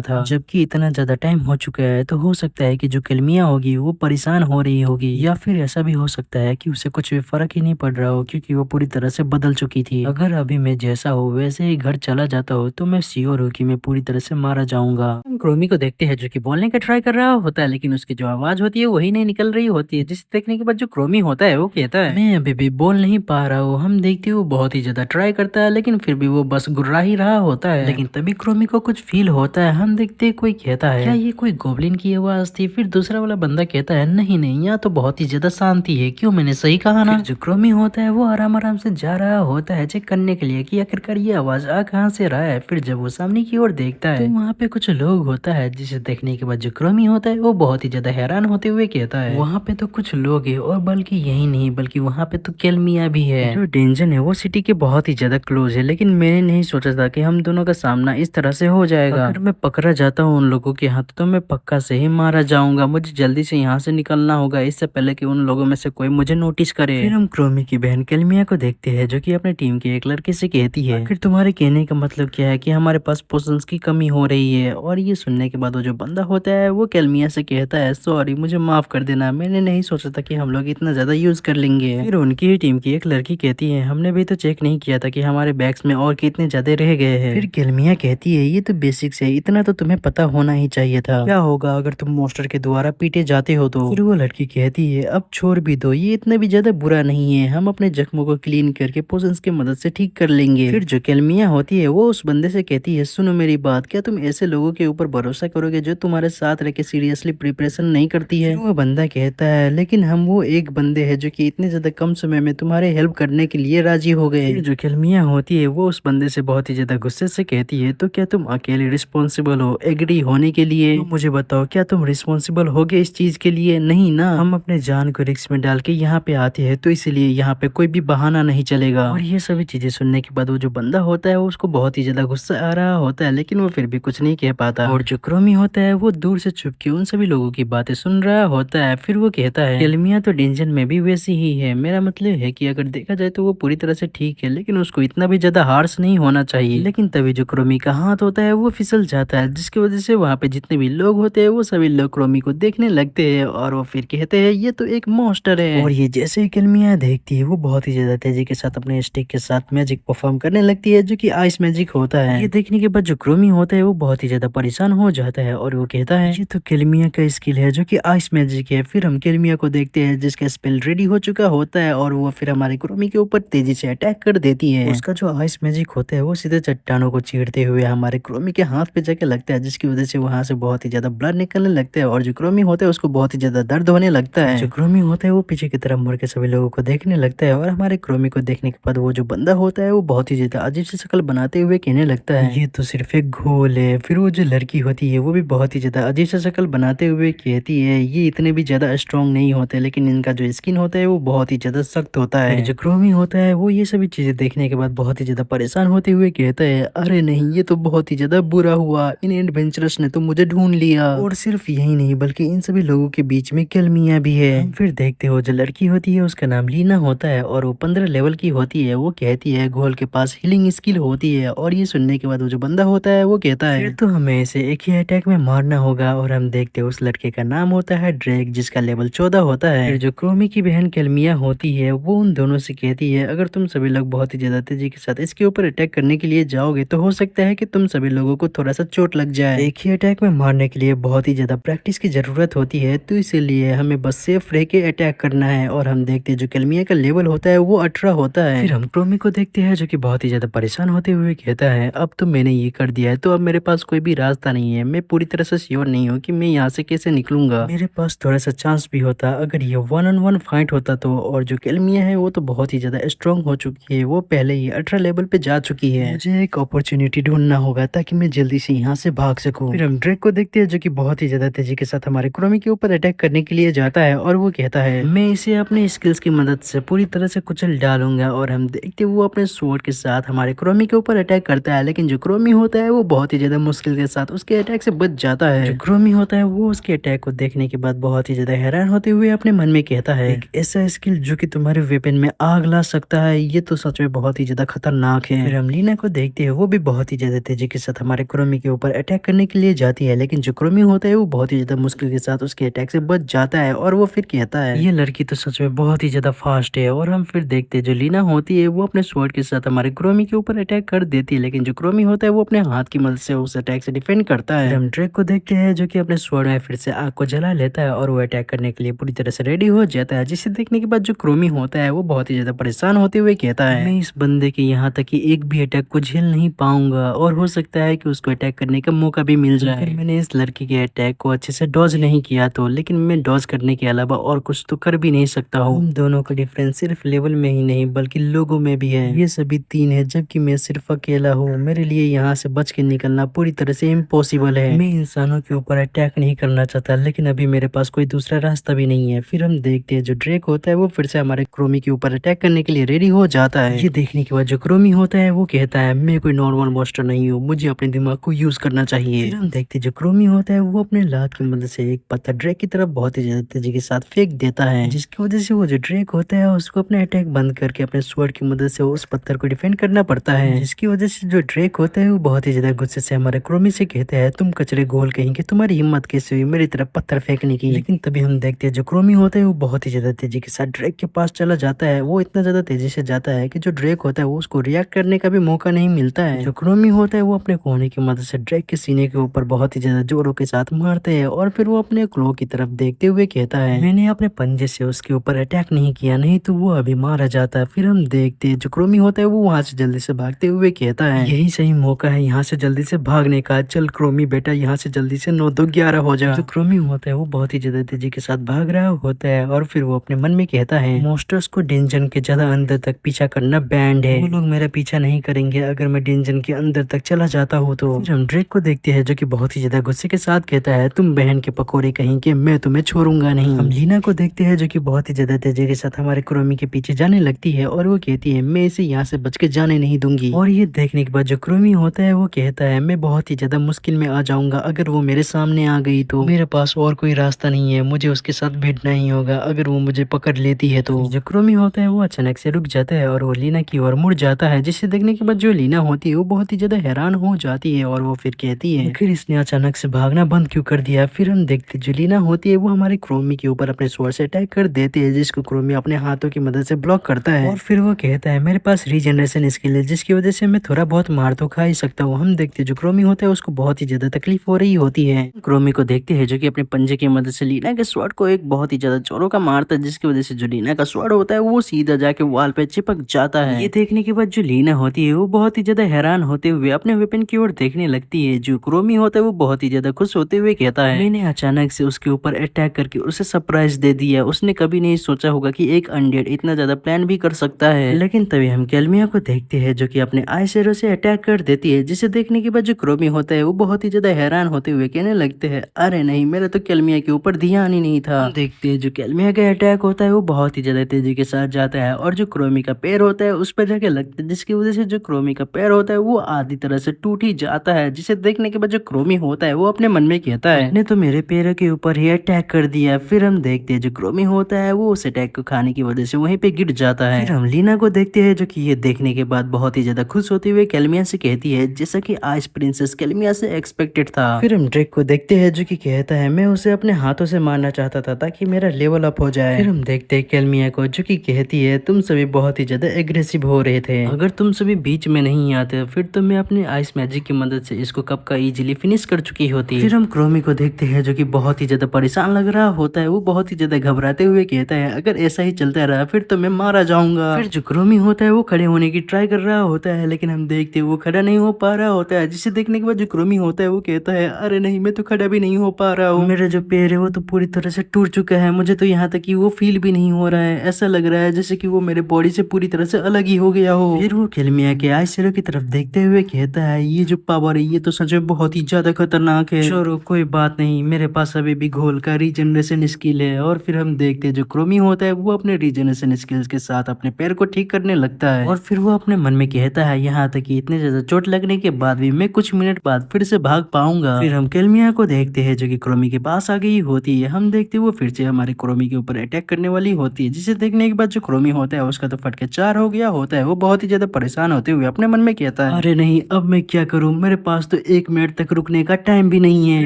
था। जबकि इतना ज्यादा टाइम हो चुका है तो हो सकता है कि जो कलमिया होगी वो परेशान हो रही होगी, या फिर ऐसा भी हो सकता है कि उसे कुछ भी फर्क ही नहीं पड़ रहा हो क्योंकि वो पूरी तरह से बदल चुकी थी। अगर अभी मैं जैसा हो वैसे ही घर चला जाता हो तो मैं श्योर हूँ कि मैं पूरी तरह से मारा जाऊंगा। हम क्रोमी को देखते हैं जो कि बोलने का ट्राई कर रहा होता है लेकिन उसकी जो आवाज होती है वही नहीं निकल रही होती है, जिसे देखने के बाद जो क्रोमी होता है वो कहता है मैं अभी भी बोल नहीं पा रहा हूँ। हम देखते हैं वो बहुत ही ज्यादा ट्राई करता है लेकिन फिर भी वो बस गुर्रा ही रहा होता है। लेकिन तभी क्रोमी को कुछ फील होता है। हम देखते हैं कोई कहता है क्या ये कोई गोब्लिन की आवाज थी। फिर दूसरा वाला बंदा कहता है नहीं नहीं यहाँ तो बहुत ही ज्यादा शांति है, क्यों मैंने सही कहा ना। जो क्रोमी होता है वो आराम आराम से जा रहा होता है चेक करने के लिए कि आखिरकार ये आवाज आ कहाँ से रहा है। फिर जब वो सामने की ओर देखता है तो वहाँ पे कुछ लोग होता है, जिसे देखने के बाद जो क्रोमी होता है वो बहुत ही ज्यादा हैरान होते हुए कहता है वहाँ पे तो कुछ लोग है और बल्कि यही नहीं बल्कि वहाँ पे तो केलमिया भी है। जो डेंजन है वो सिटी के बहुत ही ज्यादा क्लोज है, लेकिन मैंने नहीं सोचा था कि हम दोनों का सामना इस तरह से हो जाएगा। अगर मैं पकड़ा जाता हूँ उन लोगों के हाथ तो मैं पक्का से ही मारा जाऊंगा। मुझे जल्दी से यहाँ से निकलना होगा इससे पहले कि उन लोगों में से कोई मुझे नोटिस करे। फिर हम क्रोमी की बहन केलमिया को देखते हैं जो कि अपने टीम के एक लड़के से कहती है आखिर तुम्हारे कहने का मतलब क्या है कि हमारे पास पोशंस की कमी हो रही है। और ये सुनने के बाद वो जो बंदा होता है वो केलमिया से कहता है सॉरी मुझे माफ कर देना, मैंने नहीं सोचा था कि हम लोग इतना ज्यादा यूज कर लेंगे। फिर उनकी ही टीम की एक लड़की कहती है हमने भी तो चेक नहीं किया था कि हमारे बैग्स में और कितने ज्यादा रह गए हैं। फिर केलमिया कहती है ये तो बेसिक्स है, इतना तो तुम्हें पता होना ही चाहिए था। क्या होगा अगर तुम मॉन्स्टर के द्वारा पीटे जाते हो तो। फिर वो लड़की कहती है अब छोड़ भी दो, ये इतना भी ज्यादा बुरा नहीं है, हम अपने जख्मों को क्लीन करके पोशंस की मदद से ठीक कर लेंगे। फिर जो केलमिया होती है वो उस बंदे से कहती है सुनो मेरी बात, क्या तुम ऐसे लोगों के ऊपर भरोसा करोगे जो तुम्हारे साथ रह के सीरियसली प्रिपरेशन नहीं करती है। वो बंदा कहता है लेकिन हम वो एक बंदे हैं जो कि इतने ज्यादा कम समय में तुम्हारे हेल्प करने के लिए राजी हो गए। फिर जो केलमिया होती है वो उस बंदे से बहुत ही ज्यादा गुस्से से कहती है तो क्या तुम अकेले रिस्पॉन्सिबल हो एग्री होने के लिए। तो मुझे बताओ क्या तुम रिस्पॉन्सिबल होगे इस चीज के लिए। नहीं ना, हम अपने जान को रिस्क में डाल के यहाँ पे आते हैं तो इसलिए यहाँ पे कोई भी बहाना नहीं चलेगा। और ये सभी चीजें सुनने के बाद वो जो बंदा होता है उसको बहुत ही ज्यादा गुस्सा आ रहा होता है लेकिन वो फिर भी कुछ नहीं कह पाता। और जो क्रोमी होता है वो दूर से छुप के उन सभी लोगों की बातें सुन रहा होता है। फिर वो कहता है केलमिया तो डेंजन में भी वैसी ही है, मेरा मतलब है कि अगर देखा जाए तो वो पूरी तरह से ठीक है लेकिन उसको इतना भी ज्यादा हार्श नहीं होना चाहिए। लेकिन तभी जो क्रोमी का हाथ होता है वो फिसल जाता है जिसकी वजह से वहाँ पे जितने भी लोग होते हैं वो सभी लोग क्रोमी को देखने लगते हैं और वो फिर कहते हैं ये तो एक मॉन्स्टर है। और ये जैसे ही केलमिया देखती है वो बहुत ही ज्यादा तेजी के साथ अपने स्टिक के साथ मैजिक परफॉर्म करने लगती है जो कि आइस मैजिक होता है। ये देखने के बाद जो क्रोमी होता है वो बहुत ही ज्यादा परेशान हो जाता है और वो कहता है ये तो केलमिया का स्किल है जो कि आइस मैजिक है। फिर हम केलमिया को देखते हैं जिसका स्पेल रेडी हो चुका होता है और वो फिर हमारे क्रोमी के ऊपर तेजी से अटैक कर देती है। उसका जो आइस मैजिक होता है वो सीधे चट्टानों को चीरते हुए हमारे क्रोमी के हाथ पे जाके लगता है जिसकी वजह से वहां से बहुत ही ज्यादा ब्लड निकलने लगता है और जो क्रोमी होता है उसको बहुत ही ज्यादा दर्द होने लगता है। जो क्रोमी होता है वो पीछे की तरफ मुड़ के सभी लोगों को देखने लगता है और हमारे क्रोमी को देखने के बाद वो जो बंदा होता है वो बहुत ही ज्यादा अजीब सी शक्ल बनाते हुए कहने लगता है ये तो सिर्फ एक घोल है। फिर वो जो लड़की होती है वो भी बहुत ही ज्यादा अजीब सी शक्ल बनाते हुए कहती है ये इतने भी ज्यादा स्ट्रॉन्ग नहीं होते लेकिन इनका जो स्किन होता है वो बहुत ही ज्यादा सख्त होता है। जो क्रोमी होता है वो ये सभी चीजें देखने के बाद बहुत ही ज्यादा परेशान होते हुए कहता है अरे नहीं ये तो बहुत ही ज्यादा बुरा हुआ, इन एडवेंचरस ने तो मुझे ढूंढ लिया। और सिर्फ यही नहीं बल्कि इन सभी लोगों के बीच में केलमिया भी है। फिर देखते हो जो लड़की होती है उसका नाम लीना होता है और वो 15 लेवल की होती है। वो कहती है घोल के पास हीलिंग स्किल होती है और ये सुनने के बाद वो जो बंदा होता है वो कहता है फिर तो हमें इसे एक ही अटैक में मारना होगा। और हम देखते हैं उस लड़के का नाम होता है ड्रेक जिसका लेवल 14 होता है। फिर जो क्रोमी की बहन केलमिया होती है वो उन दोनों से कहती है अगर तुम सभी लोग बहुत ही ज्यादा तेजी के साथ इसके ऊपर अटैक करने के लिए जाओगे तो हो सकता है कि तुम सभी लोगों को थोड़ा सा चोट लग जाए। एक ही अटैक में मारने के लिए बहुत ही ज्यादा प्रैक्टिस की जरूरत होती है तो इसीलिए हमें बस सेफ रह के अटैक करना है। और हम देखते हैं जो केलमिया का लेवल होता है वो 18 होता है। फिर हम क्रोमी को देखते हैं जो कि बहुत ही ज्यादा परेशान होते हुए कहता है अब तो मैंने ये कर दिया है तो अब मेरे पास कोई भी रास्ता नहीं है, मैं पूरी तरह थोड़ा सा श्योर नहीं हूँ कि मैं यहाँ से कैसे निकलूंगा। मेरे पास थोड़ा सा चांस भी होता अगर ये 1-on-1 फाइट होता तो। और जो केलमिया है वो तो बहुत ही ज्यादा स्ट्रांग हो चुकी है, वो पहले ही 18 लेवल पे जा चुकी है। मुझे एक अपॉर्चुनिटी ढूंढना होगा ताकि मैं जल्दी से यहाँ से भाग सकूं। फिर हम ड्रेक को देखते हैं जो कि बहुत ही ज्यादा तेजी के साथ हमारे क्रोमी के ऊपर अटैक करने के लिए जाता है और वो कहता है मैं इसे अपने स्किल्स की मदद से पूरी तरह से कुचल डालूंगा। और हम देखते हैं वो अपने स्वॉर्ड के साथ हमारे क्रोमी के ऊपर अटैक करता है, लेकिन जो क्रोमी होता है वो बहुत ही ज्यादा मुश्किल के साथ उसके अटैक से बच जाता है। जो क्रोमी होता है वो उसके अटैक को देखने के बाद बहुत ही ज्यादा हैरान होते हुए अपने मन में कहता है एक ऐसा स्किल जो कि तुम्हारे वेपन में आग ला सकता है, ये तो सच में बहुत ही ज्यादा खतरनाक है। फिर हम लीना को देखते हैं वो भी बहुत ही ज्यादा तेजी के साथ हमारे क्रोमी के ऊपर अटैक करने के लिए जाती है, लेकिन जो क्रोमी होता है वो बहुत ही ज्यादा मुश्किल के साथ उसके अटैक से बच जाता है। और वो फिर कहता है ये लड़की तो सच में बहुत ही ज्यादा फास्ट है। और हम फिर देखते हैं जो लीना होती है वो अपने स्वॉर्ड के साथ हमारे क्रोमी के ऊपर अटैक कर देती है, लेकिन जो क्रोमी होता है वो अपने हाथ की मदद से उस अटैक से डिफेंड करता है। हम ड्रेक को देखते हैं जो कि अपने स्वॉर्ड में फिर से आग को जला लेता है और वो अटैक करने के लिए पूरी तरह से रेडी हो जाता है, जिसे देखने के बाद जो क्रोमी होता है वो बहुत ही ज्यादा परेशान होते हुए कहता है मैं इस बंदे के यहाँ तक कि एक भी अटैक को झेल नहीं पाऊंगा और हो सकता है कि उसको अटैक करने का मौका भी मिल जाए। फिर मैंने इस लड़की के अटैक को अच्छे से डॉज नहीं किया तो, लेकिन मैं डॉज करने के अलावा और कुछ तो कर भी नहीं सकता हूँ। हम दोनों का डिफरेंस सिर्फ लेवल में ही नहीं बल्कि लोगों में भी है। ये सभी 3 है जबकि मैं सिर्फ अकेला हूँ। मेरे लिए यहाँ से बच के निकलना पूरी तरह से इम्पॉसिबल है। मैं इंसानों के ऊपर अटैक नहीं करना चाहता, लेकिन अभी मेरे पास कोई दूसरा रास्ता भी नहीं है। फिर हम देखते हैं जो ड्रेक होता है वो फिर से हमारे क्रोमी के ऊपर अटैक करने के लिए रेडी हो जाता है। ये देखने के बाद जो क्रोमी होता है वो कहता है मैं कोई नॉर्मल मॉन्स्टर नहीं हूँ, मुझे अपने दिमाग को यूज करना चाहिए। फिर हम देखते हैं जो क्रोमी होता है वो अपने लात की मदद से एक पत्थर ड्रेक की तरफ बहुत ही ज्यादा तेजी के साथ फेंक देता है, जिसकी वजह से वो जो ड्रेक होता है उसको अपने अटैक बंद करके अपने स्वॉर्ड की मदद से उस पत्थर को डिफेंड करना पड़ता है। जिसकी वजह से जो ड्रेक होता है वो बहुत ही ज्यादा गुस्से से हमारे क्रोमी से कहते हैं तुम कचरे घोल कहेंगे, तुम्हारी हिम्मत कैसे हुई मेरी तरफ पत्थर फेंकने की। लेकिन तभी हम देखते हैं जो क्रोमी होता है वो बहुत ही ज्यादा तेजी के साथ ड्रेक के पास चला जाता है। वो इतना ज्यादा तेजी से जाता है कि जो ड्रेक होता है वो उसको रिएक्ट करने का भी मौका नहीं मिलता है। जो क्रोमी होता है वो अपने कोहनी की मदद से ड्रेक के सीने के ऊपर बहुत ही ज्यादा जोरों के साथ मारते हैं और फिर वो अपने क्लो की तरफ देखते हुए कहता है मैंने अपने पंजे से उसके ऊपर अटैक नहीं किया, नहीं तो वो अभी मारा जाता। फिर हम देखते हैं जो क्रोमी होता है वो वहां से जल्दी से भागते हुए कहता है यही सही मौका है यहाँ से जल्दी से भागने का, चल क्रोमी बेटा यहाँ से जल्दी से 9-2-11 हो जा। जो क्रोमी होता है वो बहुत ही ज्यादा तेजी के साथ भाग रहा होता है और फिर वो अपने मन में कहता है मॉन्स्टर्स को डेंजन के ज्यादा अंदर तक पीछा करना बैंड है, वो लोग मेरा पीछा नहीं करेंगे अगर मैं डेंजन के अंदर तक चला जाता हूँ तो। फिर हम ड्रेक को देखते हैं जो कि बहुत ही ज्यादा गुस्से के साथ कहता है तुम बहन के पकोड़े कहेंगे, मैं तुम्हें छोड़ूंगा नहीं। हम लीना को देखते हैं जो कि बहुत ही ज्यादा तेजी के साथ हमारे क्रोमी के पीछे जाने लगती है और वो कहती है मैं इसे यहाँ से बच के जाने नहीं दूंगी। और ये देखने के बाद जो क्रोमी होता है वो कहता है मैं बहुत ही ज्यादा मुश्किल में आ जाऊंगा अगर वो मेरे सामने आ गई तो, मेरे पास और कोई रास्ता नहीं है, मुझे उसके साथ भिड़ना ही होगा अगर वो मुझे पकड़ लेती है तो। जो क्रोमी होता है वो अचानक से रुक जाता है और वो लीना की ओर मुड़ जाता है, जिसे देखने के बाद जो लीना होती है वो बहुत ही ज्यादा हैरान हो जाती है और वो फिर कहती है फिर इसने अचानक से भागना बंद क्यों कर दिया। फिर हम देखते जो लीना होती है वो हमारे क्रोमी के ऊपर अपने स्वॉर्ड से अटैक कर देती है, जिसको क्रोमी अपने हाथों की मदद से ब्लॉक करता है। और फिर वो कहता है मेरे पास रीजनरेशन स्किल है जिसकी वजह से मैं थोड़ा बहुत मार तो खा ही सकता हूँ। हम देखते जो क्रोमी होता है उसको बहुत ही ज्यादा तकलीफ हो रही होती है। क्रोमी को देखते हैं जो कि अपने पंजे की मदद से लीना के स्वॉर्ड को एक बहुत ही ज्यादा जोरों का मारता है, जिसकी वजह से जो लीना का स्वॉर्ड होता है वो सीधा जाके वॉल पे चिपक जाता है। ये देखने के बाद जो लीना होती है वो बहुत ही ज्यादा हैरान होते हुए अपने वेपन की ओर देखने लगती है। जो क्रोमी होता है वो बहुत ही ज्यादा खुश होते हुए कहता है मैंने अचानक से उसके ऊपर अटैक करके उसे सरप्राइज दे दिया, उसने कभी नहीं सोचा होगा कि एक अनडेड इतना ज्यादा प्लान भी कर सकता है। लेकिन तभी हम केलमिया को देखते हैं जो कि अपने आइस एरो से अटैक कर देती है, जिसे देखने के बाद जो क्रोमी होता है वो बहुत ही ज्यादा हैरान होते हुए कहने लगते हैं अरे नहीं मेरा तो केलमिया के ऊपर ध्यान ही नहीं था। देखते हैं जो केलमिया का अटैक होता है वो बहुत ही ज्यादा तेजी के साथ जाता है और जो क्रोमी का पैर होता है उस पर जाके लगता है, जिसकी वजह से जो क्रोमी का पैर होता है वो आधी तरह से टूट ही जाता है। जिसे देखने के बाद जो क्रोमी होता है वो अपने मन में कहता है ने तो मेरे पैरों के ऊपर ही अटैक कर दिया। फिर हम देखते हैं जो क्रोमी होता है वो उस अटैक को खाने की वजह से वहीं पे गिर जाता है। फिर हम लीना को देखते हैं जो कि ये देखने के बाद बहुत ही ज्यादा खुश होते हुए केलमिया से कहती है जैसा कि आइस प्रिंसेस केलमिया से एक्सपेक्टेड था। फिर हम ड्रेक को देखते हैं जो कि कहता है मैं उसे अपने हाथों से मारना चाहता था ताकि मेरा लेवल अप हो जाए। फिर हम देखते हैं केलमिया को जो कि कहती है तुम सभी बहुत ही ज्यादा एग्रेसिव हो रहे थे, अगर तुम सभी बीच में नहीं आते फिर तो मैं अपने आइस मैजिक की मदद से इसको कब का इजीली फिनिश कर चुकी होती। फिर हम क्रोमी को देखते हैं जो कि बहुत ही ज्यादा परेशान लग रहा होता है, वो बहुत ही ज्यादा घबराते हुए कहता है अगर ऐसा ही चलता रहा फिर तो मैं मारा जाऊंगा। फिर जो क्रोमी होता है वो खड़े होने की ट्राई कर रहा होता है, लेकिन हम देखते हैं वो खड़ा नहीं हो पा रहा होता है, जिसे देखने के बाद जो क्रोमी होता है वो कहता है अरे नहीं, मैं तो खड़ा भी नहीं हो पा रहा हूँ, मेरा जो पैर है वो तो पूरी तरह से टूट चुका है, मुझे तो यहाँ तक कि वो फील भी नहीं हो रहा है, ऐसा लग रहा है जैसे कि वो मेरे बॉडी से पूरी तरह से अलग ही हो गया हो। फिर वो खेलमिया के आइसरो की तरफ देखते हुए कहता है, ये जो पावर है ये तो सच में बहुत ही ज्यादा खतरनाक है। छोड़ो कोई बात नहीं, मेरे पास अभी भी घोल का रीजनरेशन स्किल है। और फिर हम देखते हैं जो क्रोमी होता है वो अपने रीजनरेशन स्किल्स के साथ अपने पैर को ठीक करने लगता है, और फिर वो अपने मन में कहता है, यहाँ तक कि इतने ज्यादा चोट लगने के बाद भी मैं कुछ मिनट बाद फिर से भाग पाऊंगा। फिर हम केलमिया को देखते हैं जो कि क्रोमी के पास आ गई होती है। हम देखते हैं वो फिर से हमारे क्रोमी के ऊपर अटैक करने वाली होती है, जिसे देखने के बाद जो क्रोमी होता है उसका तो फटके चार हो गया होता है। वो बहुत ही ज्यादा परेशान होते हुए अपने मन में कहता है, अरे नहीं, अब मैं क्या करूं, मेरे पास तो 1 मिनट तक रुकने का टाइम भी नहीं है।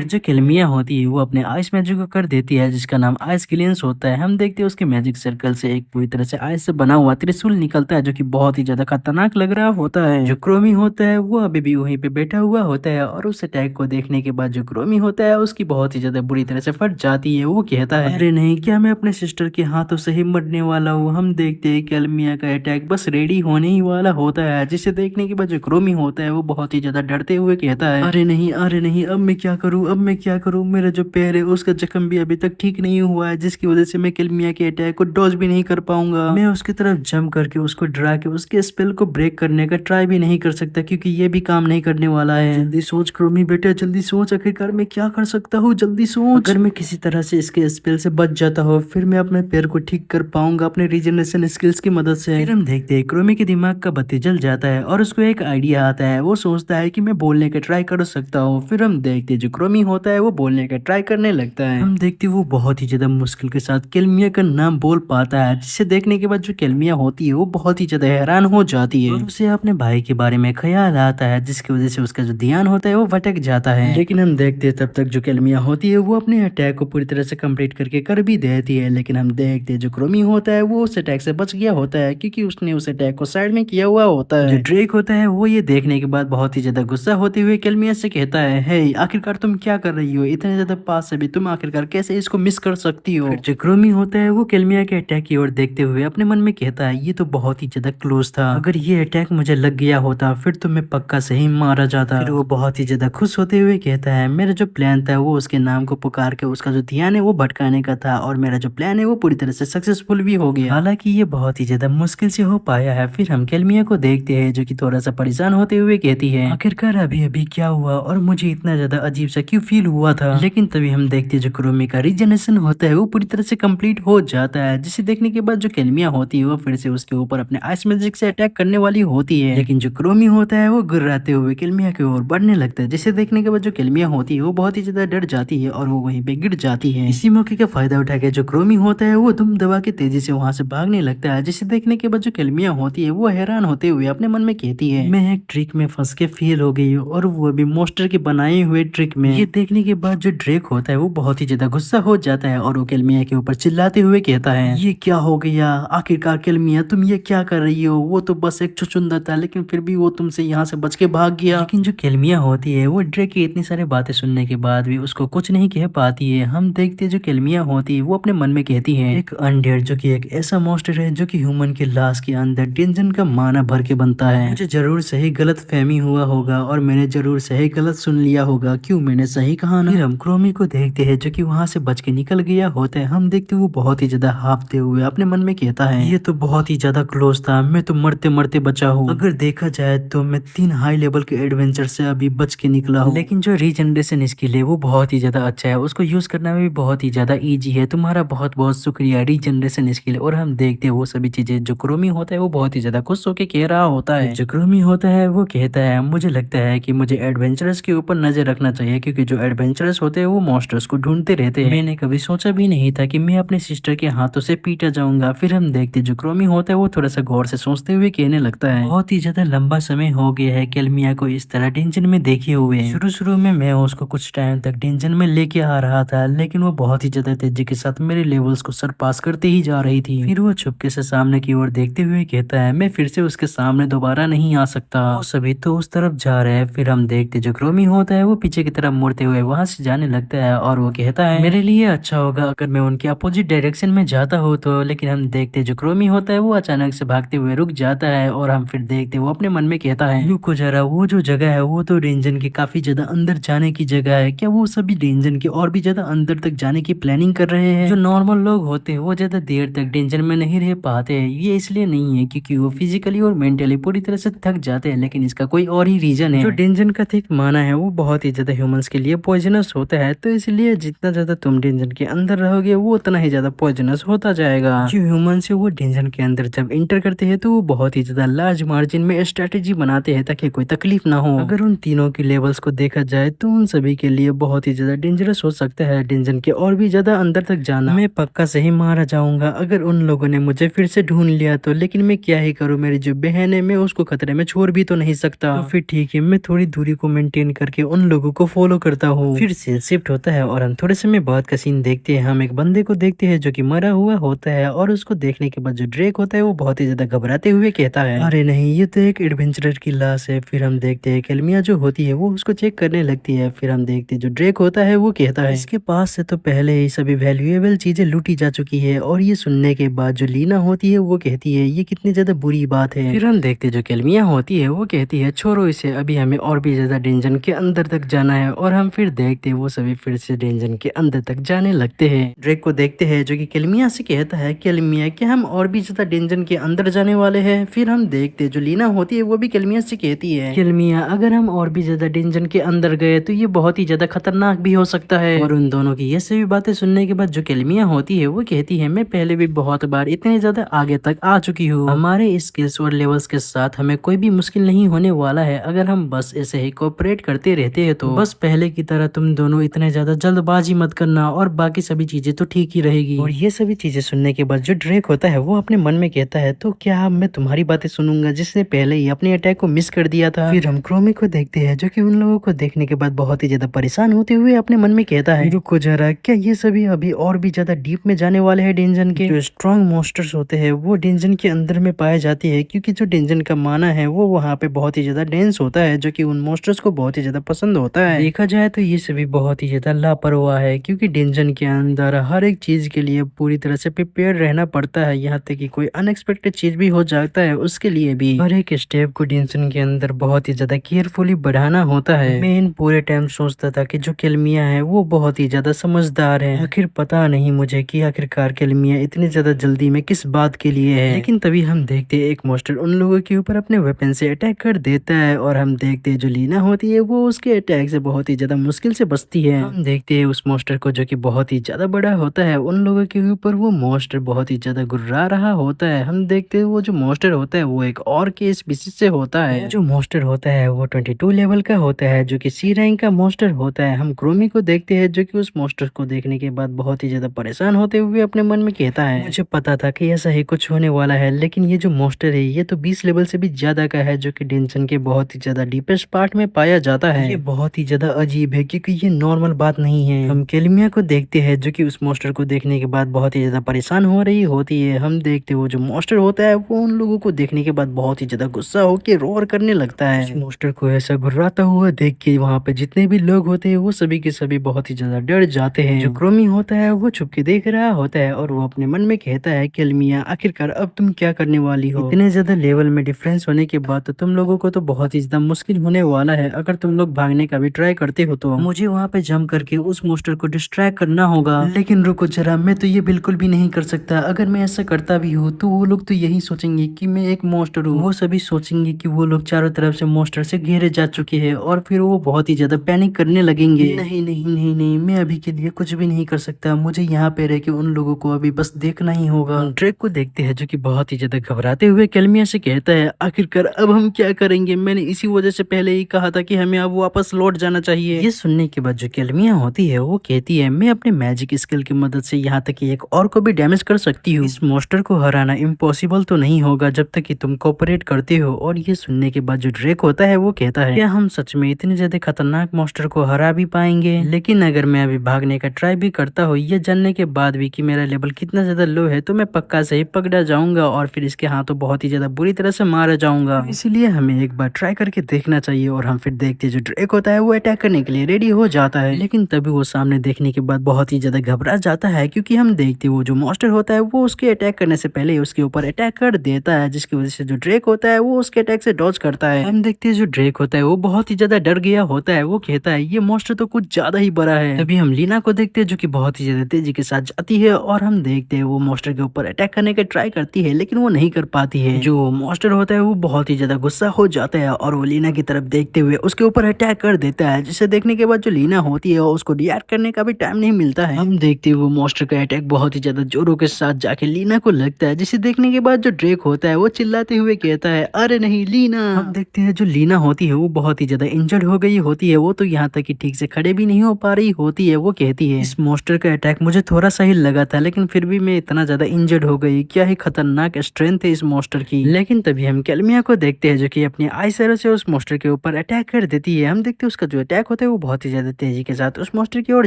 जो केलमिया होती है वो अपने आइस मैजिक को कर देती है, जिसका नाम आइस क्लियंस होता है। हम देखते हैं उसके मैजिक सर्कल से एक पूरी तरह से आइस से बना हुआ त्रिशूल निकलता है, जो कि बहुत ही ज्यादा खतरनाक लग रहा होता है। जो क्रोमी होता है वो अभी भी वहीं पे बैठा हुआ होता है, और उस अटैक को देखने के बाद जो क्रोमी होता है उसकी बहुत ही ज्यादा बुरी तरह से फट जाती है। वो कहता है, अरे नहीं, क्या मैं अपने सिस्टर के हाथों से ही मरने वाला हूँ। हम देखते हैं केलमिया का अटैक बस रेडी होने ही वाला होता है, जिसे देखने के बाद जो क्रोमी होता है वो बहुत ही ज्यादा डरते हुए कहता है, अरे नहीं, अरे नहीं, अब मैं क्या करूँ, अब मैं क्या करूँ, मेरा जो पैर है उसका जख्म भी अभी तक ठीक नहीं हुआ है, जिसकी वजह से मैं केलमिया के अटैक को डॉज भी नहीं कर पाऊंगा। मैं उसकी तरफ जंप करके उसको डरा के उसके स्पेल को ब्रेक करने का ट्राई भी नहीं कर सकता, क्योंकि ये भी काम नहीं करने वाला है। जल्दी सोच क्रोमी बेटा, जल्दी सोच, आखिरकार मैं क्या कर सकता हूँ, जल्दी सोच। अगर मैं किसी तरह से इसके स्पेल से बच जाता हूँ फिर मैं अपने पैर को ठीक कर पाऊंगा अपने रीजनरेशन स्किल्स की मदद से। फिर हम देखते हैं क्रोमी के दिमाग का बत्ती जल जाता है और उसको एक आइडिया आता है। वो सोचता है कि मैं बोलने का ट्राई कर सकता हूँ। फिर हम देखते हैं जो क्रोमी होता है वो बोलने का ट्राई करने लगता है। हम देखते हैं वो बहुत ही ज्यादा मुश्किल के साथ केलमिया का नाम बोल पाता है, जिसे देखने के बाद जो केलमिया होती है वो बहुत ही ज्यादा हैरान हो जाती है, और उसे अपने भाई के बारे में ख्याल आता है, जिसकी वजह से उसका जो ध्यान होता है वो भटक जाता है। लेकिन हम देखते हैं तब तक जो केलमिया होती है वो अपने अटैक को पूरी तरह से कंप्लीट करके कर भी देती है। लेकिन हम देखते हैं जो क्रोमी होता है वो उस अटैक से बच गया होता है, क्योंकि उसने उस अटैक को साइड में किया हुआ होता है। जो ड्रेक होता है वो ये देखने के बाद बहुत ही ज्यादा गुस्सा होते हुए केलमिया से कहता है, हे आखिरकार तुम क्या कर रही हो, इतने ज्यादा पास से भी तुम आखिरकार कैसे इसको मिस कर सकती हो। फिर जो क्रोमी होता है वो केलमिया के अटैक की ओर देखते हुए अपने मन में कहता है, ये तो बहुत ही ज्यादा क्लोज था, अगर ये अटैक मुझे लग गया होता फिर तो मैं पक्का से ही मारा जाता। फिर वो बहुत ही ज्यादा खुश होते हुए कहता है, मेरा जो प्लान था वो उसके नाम को पुकार के उसका जो ध्यान है वो भटकाने का था, और मेरा जो प्लान है वो पूरी तरह से सक्सेसफुल भी हो गया। हालांकि ये बहुत ही ज्यादा मुश्किल से हो पाया है। फिर हम केलमिया को देखते हैं जो कि थोड़ा सा परेशान होते हुए कहती है, आखिरकार अभी अभी क्या हुआ और मुझे इतना ज्यादा अजीब सा क्यों फील हुआ था। लेकिन तभी हम देखते हैं जो क्रोमी का रीजनरेशन होता है वो पूरी तरह से कंप्लीट हो जाता है, जिसे देखने के बाद जो केलमिया होती है वो फिर से उसके ऊपर अपने आइस मैजिक से अटैक करने वाली होती है। लेकिन जो क्रोमी होता है वो गुर्राते हुए केलमिया की ओर बढ़ने लगता है, जिसे देखने के बाद जो केलमिया होती है वो बहुत ही ज्यादा डर जाती है और वो वहीं पे गिर जाती है। इसी मौके का फायदा उठा के जो क्रोमी होता है वो दुम दबा के तेजी से वहां से भागने लगता है, जिसे देखने के बाद जो केलमिया होती है वो हैरान होते हुए अपने मन में कहती है, मैं एक ट्रिक में फंस के फेल हो गई हूँ, और वो भी मोस्टर के बनाए हुए ट्रिक में। ये देखने के बाद जो ड्रेक होता है वो बहुत ही ज्यादा गुस्सा हो जाता है और वो केलमिया के ऊपर चिल्लाते हुए कहता है, ये क्या हो गया, आखिरकार केलमिया तुम ये क्या कर रही हो, वो तो बस एक चुचुंदर था लेकिन फिर भी वो तुमसे यहाँ से बच के भाग गया। लेकिन जो केलमिया होती है वो ड्रेक की इतनी सारी बातें सुनने के बाद भी उसको कुछ नहीं कह पाती है। हम देखते हैं जो केलमिया होती है वो अपने मन में कहती है, एक अनडेड जो कि एक ऐसा मॉन्स्टर है जो कि ह्यूमन के लाश के अंदर डेंजन का माना भर के बनता है। मुझे जरूर सही गलत फहमी हुआ होगा और मैंने जरूर सही गलत सुन लिया होगा, क्यों मैंने सही कहा ना। फिर हम क्रोमी को देखते हैं जो कि वहां से बच के निकल गया होता है। हम देखते वो बहुत ही ज्यादा हाफते हुए अपने मन में कहता है, ये तो बहुत ही ज्यादा क्लोज था, मैं तो मरते मरते बचा हूँ। अगर देखा जाए तो मैं 3 हाई लेवल के एडवेंचर से अभी बच के निकला हूँ। लेकिन जो रीजनरेशन स्किल है वो बहुत ही ज्यादा अच्छा है, उसको यूज करना भी बहुत ही ज्यादा इजी है। तुम्हारा बहुत बहुत शुक्रिया रीजनरेशन स्किल। और हम देखते हैं वो सभी चीजें जो क्रोमी होता है वो बहुत ही ज्यादा खुश होकर कह रहा होता है। जो क्रोमी होता है वो कहता है, मुझे लगता है कि मुझे एडवेंचरस के ऊपर नजर रखना चाहिए, क्योंकि जो एडवेंचरस होते हैं वो मॉन्स्टर्स को ढूंढते रहते हैं। मैंने कभी सोचा भी नहीं था कि मैं अपने सिस्टर के हाथों से पीटा जाऊंगा। फिर हम देखते जो क्रोमी होता है वो थोड़ा सा गौर से सोचते हुए कहने लगता है, बहुत ही ज्यादा लंबा समय हो गया है केलमिया को इस तरह टेंशन में देखे हुए। शुरू में मैं उसको कुछ टाइम तक टेंशन में लेके आ रहा था, लेकिन वो बहुत ही ज्यादा तेजी के साथ मेरे लेवल्स को सरपास करते ही जा रही थी। फिर वो छुपके से सामने की ओर देखते हुए कहता है, मैं फिर से उसके सामने दोबारा नहीं आ सकता। वो सभी तो उस तरफ जा रहे हैं। फिर हम देखते जो क्रोमी होता है वो पीछे की तरफ मुड़ते हुए वहां से जाने लगता है और वो कहता है, मेरे लिए अच्छा होगा अगर मैं उनके अपोजिट डायरेक्शन में जाता हो तो। लेकिन हम देखते जो क्रोमी होता है वो अचानक से भागते हुए रुक जाता है और हम फिर देखते वो अपने मन में कहता है, रुको जरा, वो जो जगह है वो तो रेंजन के काफी ज्यादा अंदर जाने की जगह है, क्या वो सभी डेंजर के और भी ज्यादा अंदर तक जाने की प्लानिंग कर रहे हैं? जो नॉर्मल लोग होते हैं वो ज्यादा देर तक डेंजर में नहीं रह पाते हैं। ये इसलिए नहीं है क्योंकि वो फिजिकली और मेंटली पूरी तरह से थक जाते हैं, लेकिन इसका कोई और ही रीजन है। जो डेंजर का थिक माना है वो बहुत ही ज्यादा ह्यूमंस के लिए पॉइजनस होता है, तो इसलिए जितना ज्यादा तुम डेंजर के अंदर रहोगे वो उतना ही ज्यादा पॉइजनस होता जाएगा। जो ह्यूमंस है वो डेंजर के अंदर जब इंटर करते हैं तो वो बहुत ही ज्यादा लार्ज मार्जिन में स्ट्रेटेजी बनाते हैं ताकि कोई तकलीफ ना हो। अगर उन तीनों की लेवल्स को देखा जाए तो उन सभी के लिए बहुत ही ज्यादा डेंजरस हो सकता है डेंजर के और भी ज्यादा अंदर तक जाना। मैं पक्का से ही मारा जाऊंगा अगर उन लोगों ने मुझे फिर से ढूंढ लिया तो, लेकिन मैं क्या ही करूँ, मेरी जो बहन है मैं उसको खतरे में छोड़ भी तो नहीं सकता। तो फिर ठीक है, मैं थोड़ी दूरी को मेंटेन करके उन लोगों को फॉलो करता हूँ। फिर सीन शिफ्ट होता है और हम थोड़े समय बाद का सीन देखते हैं। हम एक बंदे को देखते हैं जो कि मरा हुआ होता है और उसको देखने के बाद जो ड्रेक होता है वो बहुत ही ज्यादा घबराते हुए कहता है, अरे नहीं, ये तो एक एडवेंचरर की लाश है। फिर हम देखते हैं केलमिया जो होती है वो उसको चेक करने लगती है। फिर हम देखते हैं जो ड्रेक होता है वो कहता है, इसके पास से तो पहले ही सभी वैल्यूएबल चीजें लूटी जा चुकी है। और ये सुनने के बाद जो लीना होती है वो कहती है, ये कितनी ज्यादा बुरी बात है। फिर हम देखते हैं जो केलमिया होती है वो कहती है, छोड़ो इसे, अभी हमें और भी ज्यादा डेंजन के अंदर तक जाना है। और हम फिर देखते हैं वो सभी फिर से डेंजन के अंदर तक जाने लगते हैं। ड्रेक को देखते हैं जो कि केलमिया से कहता है, केलमिया क्या हम और भी ज्यादा डेंजन के अंदर जाने वाले हैं? फिर हम देखते हैं जो लीना होती है वो भी केलमिया से कहती है, केलमिया अगर हम और भी ज्यादा डेंजन के अंदर गए तो ये बहुत ही ज्यादा खतरनाक भी हो सकता है। और उन दोनों की ये सभी बातें सुनने के बाद जो केलमिया होती है वो कहती है, मैं पहले भी बहुत बार इतने ज्यादा आगे तक आ चुकी हूँ, हमारे स्किल्स और लेवल्स के साथ हमें कोई भी मुश्किल नहीं होने वाला है अगर हम बस ऐसे ही कोऑपरेट करते रहते हैं। तो बस पहले की तरह तुम दोनों इतने ज्यादा जल्दबाजी मत करना और बाकी सभी चीजें तो ठीक ही रहेगी। और ये सभी चीजें सुनने के बाद जो ड्रेक होता है वो अपने मन में कहता है, तो क्या अब मैं तुम्हारी बातें सुनूंगा जिसने पहले ही अपने अटैक को मिस कर दिया था? फिर हम क्रोमी को देखते हैं जो कि उन लोगों को देखने के बाद बहुत ही ज्यादा परेशान होते हुए अपने मन में कहता है, रुको जरा, क्या ये सभी अभी और भी ज्यादा डीप में जाने वाले हैं डेंजन के? जो स्ट्रॉन्ग मॉन्स्टर्स होते हैं वो डेंजन के अंदर में पाए जाते हैं क्योंकि जो डेंजन का माना है वो वहाँ पे बहुत ही ज्यादा डेंस होता है जो कि उन मॉन्स्टर्स को बहुत ही ज्यादा पसंद होता है। देखा जाए तो ये सभी बहुत ही ज्यादा लापरवाह है क्योंकि डेंजन के अंदर हर एक चीज के लिए पूरी तरह से प्रिपेयर रहना पड़ता है, यहाँ तक कि कोई अनएक्सपेक्टेड चीज भी हो जाता है उसके लिए भी हर एक स्टेप को डेंजन के अंदर बहुत ही ज्यादा केयरफुली बढ़ाना होता है। मैं इन पूरे टाइम सोचता था कि जो केलमिया है वो बहुत ही ज्यादा समझदार है, आखिर पता नहीं मुझे कि आखिरकार केलमिया इतनी ज्यादा जल्दी में किस बात के लिए है। लेकिन तभी हम देखते हैं एक मॉन्स्टर उन लोगों के ऊपर अपने वेपन से अटैक कर देता है और हम देखते हैं जो लीना होती है वो उसके अटैक से बहुत ही ज्यादा मुश्किल से बचती है। हम देखते हैं उस मॉन्स्टर को जो कि बहुत ही ज्यादा बड़ा होता है, उन लोगों के ऊपर वो मॉन्स्टर बहुत ही ज्यादा गुर्रा रहा होता है। हम देखते हैं वो जो मॉन्स्टर होता है वो एक और के स्पीशीज से होता है। जो मॉन्स्टर होता है वो 22 लेवल का होता है जो कि सी रैंक का मॉन्स्टर होता है। हम क्रोमी को देखते हैं जो कि उस मॉन्स्टर को देखने के बाद बहुत ही ज्यादा परेशान होते हुए अपने मन में कहता है, मुझे पता था कि ऐसा ही कुछ होने वाला है, लेकिन ये जो मॉन्स्टर है ये तो 20 लेवल से भी ज्यादा का है जो कि डेंजन के बहुत ही ज्यादा डीपेस्ट पार्ट में पाया जाता है। ये बहुत ही ज्यादा अजीब है क्योंकि ये नॉर्मल बात नहीं है। हम केलमिया को देखते हैं जो कि उस मॉन्स्टर को देखने के बाद बहुत ही ज्यादा परेशान हो रही होती है। हम देखते हैं वो जो मॉन्स्टर होता है वो उन लोगों को देखने के बाद बहुत ही ज्यादा गुस्सा होकर रोर करने लगता है। मॉन्स्टर को ऐसा घुर्राता हुआ देख के वहाँ पे जितने भी लोग होते हैं वो सभी के सभी बहुत ही ज्यादा डर जाते हैं। जो क्रोमी होता है वो छुप के देख रहा होता है और वो अपने मन में कहता है, केलमिया आखिरकार अब तुम क्या करने वाली हो? इतने ज्यादा लेवल में डिफरेंस होने के बाद तो तुम लोगों को तो बहुत ही ज्यादा मुश्किल होने वाला है। अगर तुम लोग भागने का भी ट्राई करते हो तो मुझे वहाँ पे जंप करके उस मॉन्स्टर को डिस्ट्रैक्ट करना होगा। लेकिन रुको जरा, मैं तो ये बिल्कुल भी नहीं कर सकता। अगर मैं ऐसा करता भी हूँ तो वो लोग तो यही सोचेंगे कि मैं एक मॉन्स्टर हूँ। वो सभी सोचेंगे कि वो लोग चारों तरफ से मॉन्स्टर से घेरे जा चुके हैं और फिर वो बहुत ही ज्यादा पैनिक करने लगेंगे। नहीं नहीं नहीं नहीं, मैं अभी के लिए कुछ भी नहीं कर सकता। मुझे यहाँ पे रह के उन लोगों को अभी बस देखना ही होगा। ड्रेक को देखते हैं जो कि बहुत ही ज्यादा घबराते हुए केलमिया से कहता है, आखिरकार अब हम क्या करेंगे? मैंने इसी वजह से पहले ही कहा था कि हमें अब वापस लौट जाना चाहिए। ये सुनने के बाद जो केलमिया होती है वो कहती है, मैं अपने मैजिक स्किल की मदद से यहाँ तक कि एक और को भी डैमेज कर सकती हूँ। इस मॉन्स्टर को हराना इम्पॉसिबल तो नहीं होगा जब तक कि तुम कोऑपरेट करते हो। और ये सुनने के बाद जो ड्रेक होता है वो कहता है, क्या हम सच में इतने ज्यादा खतरनाक मॉन्स्टर को हरा भी पाएंगे? लेकिन अगर मैं अभी भागने का ट्राई भी करता हूँ ये जानने के बाद भी कि मेरा लेवल कितना ज्यादा लो है तो मैं पक्का से ही पकड़ा जाऊंगा और फिर इसके हाथों बहुत ही ज्यादा बुरी तरह से मारा जाऊंगा। इसलिए हमें एक बार ट्राई करके देखना चाहिए। और हम फिर देखते हैं जो ड्रेक होता है वो अटैक करने के लिए रेडी हो जाता है, लेकिन तभी वो सामने देखने के बाद बहुत ही ज्यादा घबरा जाता है क्योंकि हम देखते हैं वो जो मॉन्स्टर होता है वो उसके अटैक करने से पहले उसके ऊपर अटैक कर देता है, जिसकी वजह से जो ड्रेक होता है वो उसके अटैक से डॉज करता है। हम देखते हैं जो ड्रेक होता है वो बहुत ही ज्यादा डर गया होता होता है वो कहता है ये मॉन्स्टर तो कुछ ज्यादा ही बड़ा है। तभी हम लीना को देखते हैं जो कि बहुत ही ज्यादा तेजी के साथ जाती है और हम देखते हैं वो मॉन्स्टर के ऊपर अटैक करने का ट्राई करती है लेकिन वो नहीं कर पाती है। जो मॉन्स्टर होता है वो बहुत ही ज्यादा गुस्सा हो जाता है और वो लीना की तरफ देखते हुए उसके ऊपर अटैक कर देता है, जिसे देखने के बाद जो लीना होती है उसको रिएक्ट करने का भी टाइम नहीं मिलता है। हम देखते हैं वो मॉन्स्टर का अटैक बहुत ही ज्यादा जोरों के साथ जाके लीना को लगता है, जिसे देखने के बाद जो ड्रेक होता है वो चिल्लाते हुए कहता है अरे नहीं लीना। हम देखते हैं जो लीना होती है वो बहुत ही ज्यादा इंजर्ड हो गई होती है, वो तो यहाँ तक कि ठीक से खड़े भी नहीं हो पा रही होती है। वो कहती है इस मॉन्स्टर का अटैक मुझे थोड़ा सा ही लगा था लेकिन फिर भी मैं इतना ज्यादा इंजर्ड हो गई, क्या ही खतरनाक स्ट्रेंथ है इस मॉन्स्टर की। लेकिन तभी हम कैलमिया को देखते हैं जो कि अपनी आइस एरो से उस मॉन्स्टर के ऊपर अटैक कर देती है। हम देखते हैं उसका जो अटैक होता है वो बहुत ही ज्यादा तेजी के साथ उस मॉन्स्टर की ओर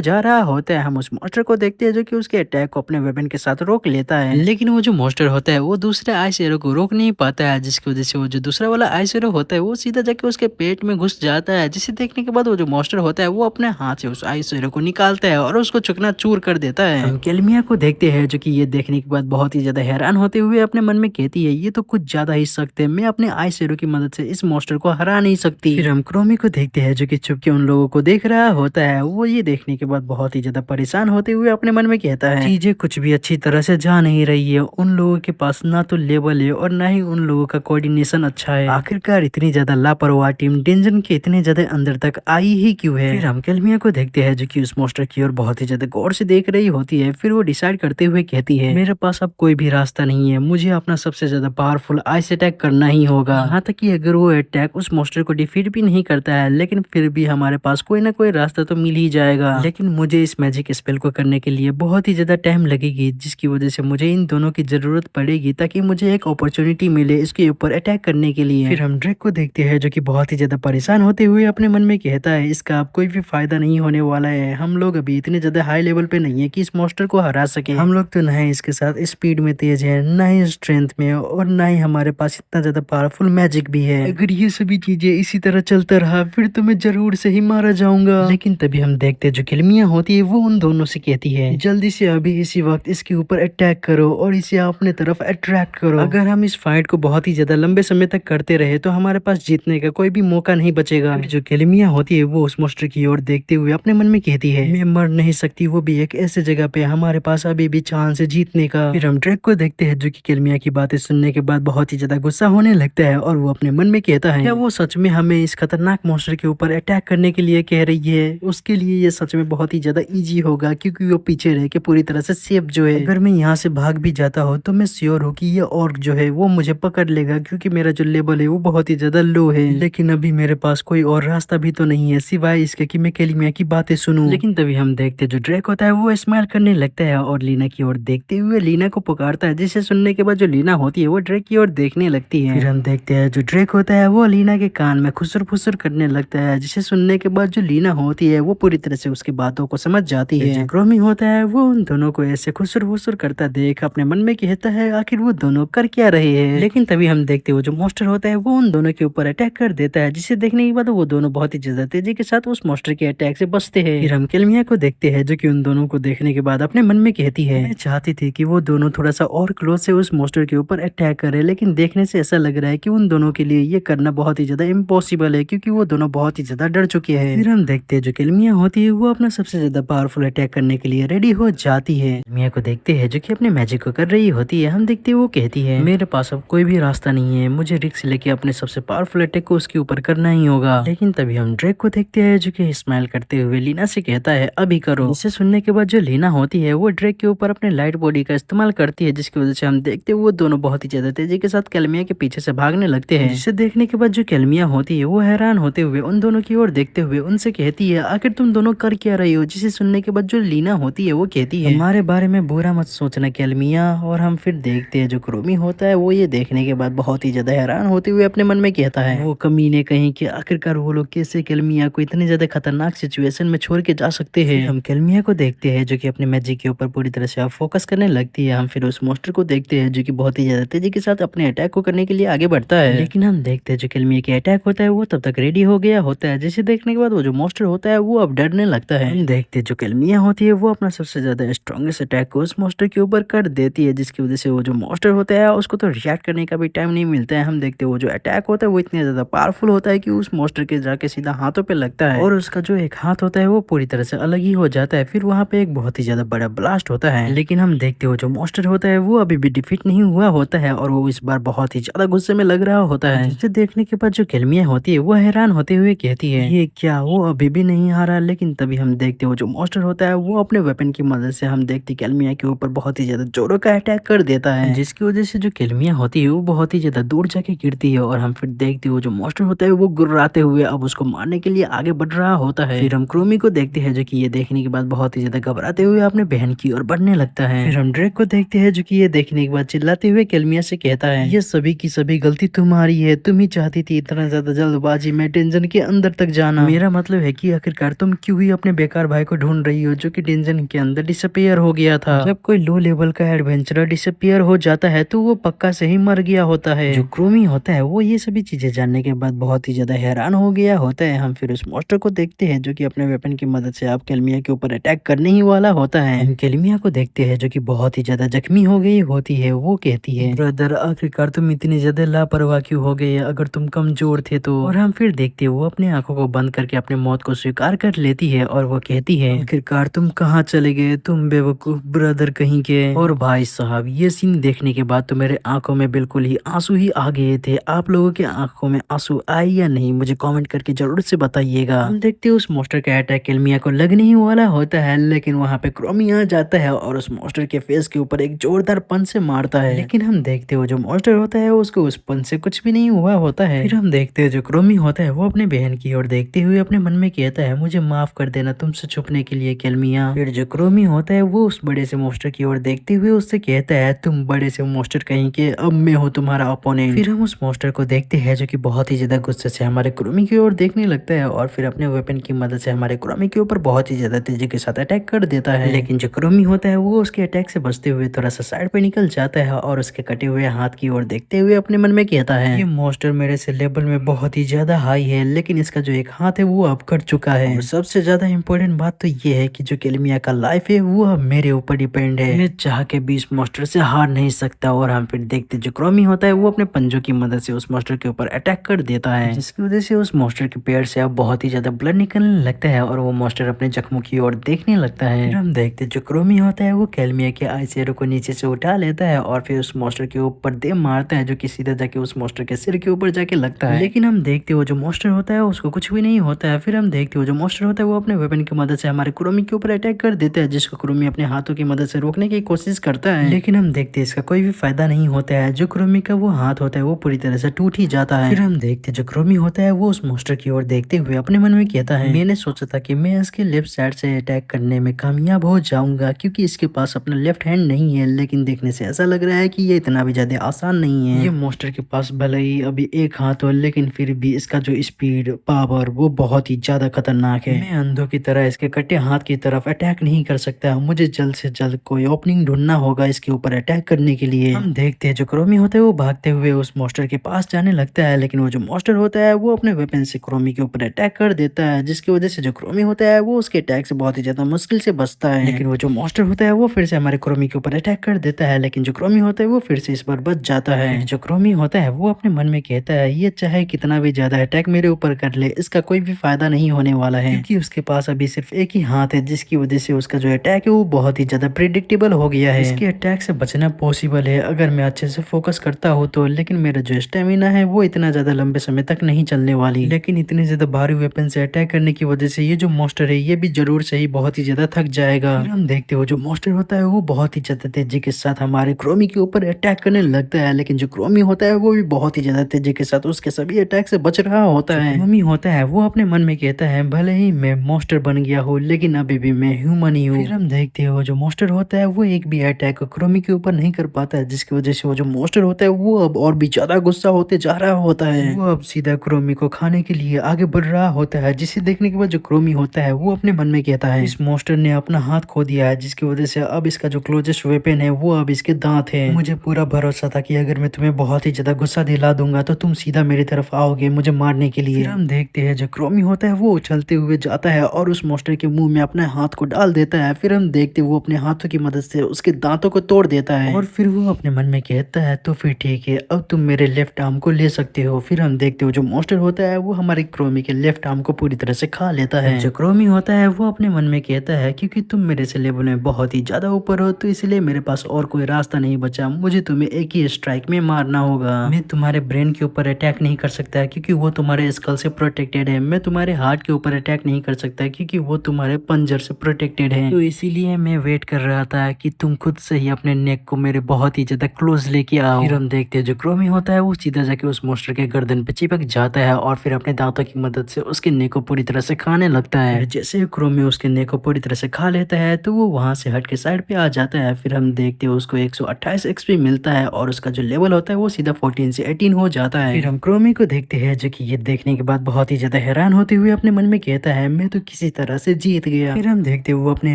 जा रहा होता है। हम उस मॉन्स्टर को देखते हैं जो कि उसके अटैक को अपने वेपन के साथ रोक लेता है, लेकिन वो जो मॉन्स्टर होता है वो दूसरे आइस एरो को रोक नहीं पाता है, जिसकी वजह से वो जो दूसरा वाला आइस एरो होता है वो सीधा जाके उसके पेट में घुस जाता है, जिसे देखने के बाद वो जो मॉन्स्टर होता है वो अपने हाथ से उस आइस एरो को निकालता है और उसको चकना चूर कर देता है। हम कैलमिया को देखते हैं जो कि ये देखने के बाद बहुत ही ज्यादा हैरान होते हुए अपने मन में कहती है ये तो कुछ ज्यादा ही सख्त है, मैं अपने आइस एरो की मदद से इस मॉन्स्टर को हरा नहीं सकती। फिर हम क्रोमी को देखते हैं जो कि छुप के उन लोगों को देख रहा होता है। वो ये देखने के बाद बहुत ही ज्यादा परेशान होते हुए अपने मन में कहता है चीजें कुछ भी अच्छी तरह से जा नहीं रही है, उन लोगों के पास ना तो लेवल है और ना ही उन लोगों का कोऑर्डिनेशन अच्छा है। आखिरकार इतनी ज्यादा लापरवाह टीम डेंजन के इतने ज्यादा अंदर तक आई ही क्यों है। फिर हम कैलमिया को देखते हैं जो कि उस मॉन्स्टर की ओर बहुत ही ज्यादा गौर से देख रही होती है। फिर वो डिसाइड करते हुए कहती है मेरे पास अब कोई भी रास्ता नहीं है, मुझे अपना सबसे ज्यादा पावरफुल आइस अटैक करना ही होगा। यहाँ तक कि अगर वो अटैक उस मॉन्स्टर को डिफीट भी नहीं करता है लेकिन फिर भी हमारे पास कोई ना कोई रास्ता तो मिल ही जाएगा। लेकिन मुझे इस मैजिक स्पेल को करने के लिए बहुत ही ज्यादा टाइम लगेगी, जिसकी वजह से मुझे इन दोनों की जरूरत पड़ेगी ताकि मुझे एक अपॉर्चुनिटी मिले इसके ऊपर अटैक करने के लिए। फिर हम ड्रेक को देखते हैं जो कि बहुत ही ज्यादा परेशान होते हुए अपने मन में कहता है इसका अब कोई भी फायदा नहीं होने वाला है, हम लोग अभी इतने ज्यादा हाई लेवल पे नहीं है कि इस मॉन्स्टर को हरा सके। हम लोग तो न ही इसके साथ स्पीड में तेज है, न ही स्ट्रेंथ में, और न ही हमारे पास इतना ज्यादा पावरफुल मैजिक भी है। अगर ये सभी चीजें इसी तरह चलता रहा फिर तो मैं जरूर से ही मारा जाऊंगा। लेकिन तभी हम देखते हैं जो किलमिया होती है वो उन दोनों से कहती है जल्दी से अभी इसी वक्त इसके ऊपर अटैक करो और इसे अपने तरफ अट्रैक्ट करो। अगर हम इस फाइट को बहुत ही ज्यादा लंबे समय तक करते रहे तो हमारे पास जीतने का कोई भी मौका नहीं बचेगा। जो किलमिया होती है वो उस मॉन्स्टर की ओर देखते हुए अपने मन में कहती है मैं मर नहीं सकती, वो भी एक ऐसे जगह पे, हमारे पास अभी भी चांस है जीतने का। फिर हम ड्रेक को देखते हैं जो कि किलमिया की बातें सुनने के बाद बहुत ही ज्यादा गुस्सा होने लगता है और वो अपने मन में कहता है क्या वो सच में हमें इस खतरनाक मॉन्स्टर के ऊपर अटैक करने के लिए कह रही है। उसके लिए ये सच में बहुत ही ज्यादा इजी होगा क्योंकि वो पीछे रह के पूरी तरह से सेफ जो है। अगर मैं यहाँ से भाग भी जाता हूँ तो मैं श्योर हूँ कि ये ऑर्क जो है वो मुझे पकड़ लेगा क्योंकि मेरा जो लेवल है वो बहुत ही ज्यादा लो है। लेकिन अभी मेरे पास कोई और रास्ता भी तो नहीं है सिवाय इसके कि मैं किलमिया की बातें सुनूं। लेकिन तभी हम देखते जो ड्रेक होता है वो स्माइल करने लगता है और लीना की ओर देखते हुए लीना को पुकारता है, जिसे सुनने के बाद जो लीना होती है वो ड्रेक की ओर देखने लगती है। फिर हम देखते हैं जो ड्रेक होता है वो लीना के कान में खुसर फुसर करने लगता है, जिसे सुनने के बाद जो लीना होती है वो पूरी तरह से उसकी बातों को समझ जाती है। जो क्रोमी होता है वो उन दोनों को ऐसे खुसर फुसर करता देख अपने मन में कहता है आखिर वो दोनों कर क्या रहे हैं। लेकिन तभी हम देखते वो जो मॉन्स्टर होता है वो उन दोनों के ऊपर अटैक कर देता है, जिसे देखने के बाद वो दोनों बहुत ही ज्यादा तेजी के साथ उस मॉन्स्टर के अटैक से बचते हैं। फिर हम किलमिया को देखते हैं जो कि उन दोनों को देखने के बाद अपने मन में कहती है मैं चाहती थी कि वो दोनों थोड़ा सा और क्लोज से उस मॉन्स्टर के ऊपर अटैक करे, लेकिन देखने से ऐसा लग रहा है कि उन दोनों के लिए ये करना बहुत ही ज्यादा इम्पॉसिबल है क्योंकि वो दोनों बहुत ही ज्यादा डर चुके हैं। फिर हम देखते हैं जो किलमिया होती है वो अपना सबसे ज्यादा पावरफुल अटैक करने के लिए रेडी हो जाती है। किलमिया को देखते हैं जो कि अपने मैजिक को कर रही होती है। हम देखते हैं वो कहती है मेरे पास अब कोई भी रास्ता नहीं है, मुझे रिस्क लेके अपने सबसे पावरफुल अटैक को उसके ऊपर करना ही होगा। लेकिन तभी हम ड्रेक को देखते हैं जो कि स्माइल करते हुए लीना से कहता है अभी करो। इसे सुनने के बाद जो लीना होती है वो ड्रेक के ऊपर अपने लाइट बॉडी का इस्तेमाल करती है, जिसकी वजह से हम देखते हैं वो दोनों बहुत ही ज्यादा तेजी के साथ किलमिया के पीछे से भागने लगते हैं। जिसे देखने के बाद जो किलमिया होती है वो हैरान होते हुए उन दोनों की ओर देखते हुए उनसे कहती है आखिर तुम दोनों कर क्या रही हो। जिसे सुनने के बाद जो लीना होती है वो कहती है हमारे बारे में बुरा मत सोचना किलमिया। और हम फिर देखते हैं जो क्रोमी होता है वो ये देखने के बाद बहुत ही ज्यादा हैरान होते हुए अपने मन में कहता है वो कमीने कहीं कि आखिरकार वो लोग कैसे किलमिया को इतनी ज्यादा खतरनाक सिचुएशन में छोड़ के जा सकते हैं। हम किलमिया को देखते हैं जो कि अपने मैजिक के ऊपर पूरी तरह से फोकस करने लगती है। हम फिर उस मॉन्स्टर को देखते हैं जो कि बहुत ही ज्यादा तेजी के साथ अपने अटैक को करने के लिए आगे बढ़ता है। लेकिन हम देखते हैं जो किलमिया के अटैक होता है वो तब तक रेडी हो गया होता है, जिसे देखने के बाद वो जो मॉन्स्टर होता है वो अब डरने लगता है। हम देखते हैं जो किलमिया होती है वो अपना सबसे ज्यादा स्ट्रॉन्गेस्ट अटैक को उस मॉन्स्टर के ऊपर कर देती है, जिसकी वजह से वो जो मॉन्स्टर होता है उसको तो रिएक्ट करने का भी टाइम नहीं मिलता है। हम देखते हैं वो जो अटैक होता है वो इतना ज्यादा पावरफुल होता है कि उस मॉन्स्टर के जाके सीधा सीधा हाथों पे लगता है और उसका जो एक हाथ होता है वो पूरी तरह से अलग ही हो जाता है। फिर वहाँ पे एक बहुत ही ज्यादा बड़ा ब्लास्ट होता है, लेकिन हम देखते हो जो मॉन्स्टर होता है वो अभी भी डिफीट नहीं हुआ होता है और वो इस बार बहुत ही ज्यादा गुस्से में लग रहा होता है, जिसे देखने के बाद जो केलमिया होती है वो हैरान होते हुए कहती है ये क्या, वो अभी भी नहीं हारा। लेकिन तभी हम देखते हो जो मॉन्स्टर होता है वो अपने वेपन की मदद से हम देखते केलमिया के ऊपर बहुत ही ज्यादा जोरों का अटैक कर देता है, जिसकी वजह से जो केलमिया होती है वो बहुत ही ज्यादा दूर जाके गिरती है और हम फिर देखते हो जो मॉन्स्टर होता है वो गुर्राते हुए अब उसको मारने के लिए आगे बढ़ रहा होता है। फिर हम क्रोमी को देखते हैं जो कि ये देखने के बाद बहुत ही ज्यादा घबराते हुए अपने बहन की ओर बढ़ने लगता है। फिर हम ड्रेक को देखते हैं जो कि ये देखने के बाद चिल्लाते हुए केलमिया से कहता है ये सभी की सभी गलती तुम्हारी है, तुम ही चाहती थी इतना ज्यादा जल्दबाजी में डेंजन के अंदर तक जाना। मेरा मतलब है कि आखिरकार तुम क्यों ही अपने बेकार भाई को ढूंढ रही हो जो कि डेंजन के अंदर डिसअपियर हो गया था। जब कोई लो लेवल का एडवेंचरर डिसअपियर हो जाता है तो वो पक्का से ही मर गया होता है। जो क्रोमी होता है वो ये सभी चीजें जानने के बाद बहुत ही ज्यादा हैरान हो गया होता है। हम फिर उस मॉन्स्टर को देखते हैं जो कि अपने वेपन की मदद से आप केलमिया के ऊपर अटैक करने ही वाला होता है। हम केलमिया को देखते हैं जो कि बहुत ही ज्यादा जख्मी हो गई होती है। वो कहती है ब्रदर आखिरकार तुम इतनी ज्यादा लापरवाह क्यों हो गए, अगर तुम कमजोर थे तो। और हम फिर देखते हैं वो अपने आंखों को बंद करके अपने मौत को स्वीकार कर लेती है और वो कहती है आखिरकार तुम कहाँ चले गए, तुम बेवकूफ ब्रदर कहीं के। और भाई साहब ये सीन देखने के बाद तो मेरे आंखों में बिल्कुल ही आंसू ही आ गए थे। आप लोगों के आंखों में आंसू आए या नहीं मुझे कमेंट करके जरूर से बताइएगा। हम देखते हैं उस मॉन्स्टर का अटैक केलमिया को लगने ही वाला होता है, लेकिन वहाँ पे क्रोमी आ जाता है और उस मॉन्स्टर के फेस के ऊपर एक जोरदार पंच से मारता है। लेकिन हम देखते हो जो मॉन्स्टर होता है उसको उस पंच से कुछ भी नहीं हुआ होता है। फिर हम देखते हैं जो क्रोमी होता है वो अपने बहन की ओर देखते हुए अपने मन में कहता है मुझे माफ कर देना तुमसे छुपने के लिए केलमिया। फिर जो क्रोमी होता है वो उस बड़े से मॉन्स्टर की ओर देखते हुए उससे कहता है तुम बड़े से मॉन्स्टर कहीं के, अब मैं हूँ तुम्हारा अपोनेंट। फिर हम उस मॉन्स्टर को देखते हैं जो कि बहुत ही ज्यादा गुस्से से हमारे क्रोमी की ओर देखने लगता है और फिर अपने वेपन की मदद से हमारे क्रोमी के ऊपर बहुत ही ज्यादा तेजी के साथ अटैक कर देता है। लेकिन जो क्रोमी होता है वो उसके अटैक से बचते हुए थोड़ा सा साइड पे निकल जाता है और उसके कटे हुए हाथ की ओर देखते हुए अपने मन में कहता है ये मॉन्स्टर मेरे से लेवल में बहुत ही ज्यादा हाई है, लेकिन इसका जो एक हाथ है वो अब कट चुका है। और सबसे ज्यादा इम्पोर्टेंट बात तो ये है कि जो केलमिया का लाइफ है वो अब मेरे ऊपर डिपेंड है, मैं चाह के भी इस मॉन्स्टर से हार नहीं सकता। और हम फिर देखते जो क्रोमी होता है वो अपने पंजों की मदद से उस मॉन्स्टर के ऊपर अटैक कर देता है, जिसकी वजह से उस मॉन्स्टर के पैर से अब बहुत ही ज्यादा ब्लड निकलने लगता है और वो मॉन्स्टर अपने जख्मों की ओर देखने लगता है। फिर हम देखते जो क्रोमी होता है वो केलमिया के आइस एरो को नीचे से उठा लेता है और फिर उस मॉन्स्टर के ऊपर दे मारता है जो कि सीधा जाके उस मॉन्स्टर के सिर के ऊपर जाके लगता है। लेकिन हम देखते हो जो मॉन्स्टर होता है उसको कुछ भी नहीं होता है। फिर हम देखते हो जो मॉन्स्टर होता है वो अपने वेपन की मदद से हमारे क्रोमी के ऊपर अटैक कर देता है, जिसको क्रोमी अपने हाथों की मदद से रोकने की कोशिश करता है। लेकिन हम देखते हैं इसका कोई भी फायदा नहीं होता है, जो क्रोमी का वो हाथ होता है वो पूरी तरह से टूट ही जाता है। फिर हम देखते हैं जो क्रोमी होता है वो उस मॉन्स्टर की ओर देखते हुए अपने मन में कहता है मैंने सोचा था कि मैं इसके लेफ्ट साइड से अटैक करने में कामयाब हो जाऊंगा क्योंकि इसके पास अपना लेफ्ट हैंड नहीं है, लेकिन देखने से ऐसा लग रहा है कि ये इतना भी ज्यादा आसान नहीं है। ये मॉन्स्टर के पास भले ही अभी एक हाथ हो लेकिन फिर भी इसका जो स्पीड पावर वो बहुत ही ज्यादा खतरनाक है। मैं अंधों की तरह इसके कटे हाथ की तरफ अटैक नहीं कर सकता, मुझे जल्द से जल्द कोई ओपनिंग ढूंढना होगा इसके ऊपर अटैक करने के लिए। हम देखते हैं जो क्रोमी होता है वो भागते हुए उस मॉन्स्टर के पास जाने लगता है, लेकिन वो जो मॉन्स्टर होता है वो अपने वेपन से क्रोमी के ऊपर अटैक कर देता है, जिसकी वजह से जो क्रोमी होता है वो उसके अटैक से बहुत ही ज्यादा मुश्किल से बचता है। लेकिन वो जो मॉन्स्टर होता है वो फिर से हमारे क्रोमी के ऊपर अटैक कर देता है, लेकिन जो क्रोमी होता है वो फिर से इस बार बच जाता है। जो क्रोमी होता है वो अपने मन में कहता है ये चाहे कितना भी ज्यादा अटैक मेरे ऊपर कर ले इसका कोई भी फायदा नहीं होने वाला है, क्योंकि उसके पास अभी सिर्फ एक ही हाथ है, जिसकी वजह से उसका जो अटैक है वो बहुत ही ज्यादा प्रिडिक्टेबल हो गया है। इसके अटैक से बचना पॉसिबल है अगर मैं अच्छे से फोकस करता हूँ तो, लेकिन मेरा जो स्टेमिना है वो इतना ज्यादा लंबे समय तक नहीं चलने वाली। लेकिन इतने ज्यादा भारी वेपन से अटैक करने की वजह से ये जो मॉन्स्टर है ये भी जरूर से ही बहुत ही ज्यादा थक जाएगा। फिर हम देखते हो जो मॉन्स्टर होता है वो बहुत ही ज्यादा तेजी के साथ हमारे क्रोमी के ऊपर अटैक करने लगता है, लेकिन जो क्रोमी होता है वो भी बहुत ही ज्यादा तेजी के साथ उसके सभी अटैक से बच रहा होता है। क्रोमी होता है वो अपने मन में कहता है भले ही मैं मॉन्स्टर बन गया हूँ लेकिन अभी भी मैं ह्यूमन ही हूँ। फिर हम देखते हो जो मॉन्स्टर होता है वो एक भी अटैक क्रोमी के ऊपर नहीं कर पाता है, जिसकी वजह से वो जो मॉन्स्टर होता है वो अब और भी ज्यादा गुस्सा होते जा रहा होता है। वो अब सीधा क्रोमी को खाने के लिए आगे बढ़ रहा होता है, जिसे देखने के बाद जो क्रोमी होता है वो अपने मन में कहता है इस मॉन्स्टर ने अपना हाथ खो दिया है, जिसकी वजह से अब इसका जो क्लोजेस्ट वेपन है वो अब इसके दांत है। मुझे पूरा भरोसा था कि अगर मैं तुम्हें बहुत ही ज्यादा गुस्सा दिला दूंगा तो तुम सीधा मेरी तरफ आओगे मुझे मारने के लिए। फिर हम देखते हैं जो क्रोमी होता है वो उछलते हुए जाता है और उस मॉन्स्टर के मुंह में अपने हाथ को डाल देता है। फिर हम देखते हैं वो अपने हाथों की मदद से उसके दांतों को तोड़ देता है और फिर वो अपने मन में कहता है तो फिर ठीक है अब तुम मेरे लेफ्ट आर्म को ले सकते हो। फिर हम देखते हो जो मॉन्स्टर होता है वो हमारे क्रोमी के लेफ्ट आर्म को पूरी तरह से खा लेता है। जो क्रोमी होता है वो अपने मन में कहता है क्योंकि तुम मेरे से लेवल में बहुत ही ज्यादा ऊपर हो तो इसलिए मेरे पास और कोई रास्ता नहीं बचा, मुझे तुम्हें एक ही स्ट्राइक में मारना होगा। मैं तुम्हारे ब्रेन के ऊपर अटैक नहीं कर सकता क्योंकि वो तुम्हारे स्कल से प्रोटेक्टेड है। मैं तुम्हारे हार्ट के ऊपर अटैक नहीं कर सकता क्योंकि वो तुम्हारे पंजर से प्रोटेक्टेड है। तो इसीलिए मैं वेट कर रहा था कि तुम खुद से ही अपने नेक को मेरे बहुत ही ज्यादा क्लोज लेके आओ। फिर हम देखते हैं जो क्रोमी होता है वो सीधा जाके उस मोस्टर के गर्दन पे चिपक जाता है और फिर अपने दांतों की मदद से उसके नेक को पूरी तरह से खाने लगता है। फिर जैसे ही क्रोमी उसके नेक को पूरी तरह से खा लेता है तो वो वहां से हट के साइड पे आ जाता है। फिर हम देखते हैं उसको 128 एक्सपी मिलता है और उसका जो लेवल होता है वो सीधा 14 से 18 हो जाता है। फिर हम क्रोमी को देखते हैं जो कि ये देखने के बाद बहुत ही ज्यादा हैरान होते हुए अपने मन में कहता है मैं तो किसी तरह से जीत गया। फिर हम देखते हैं वो अपने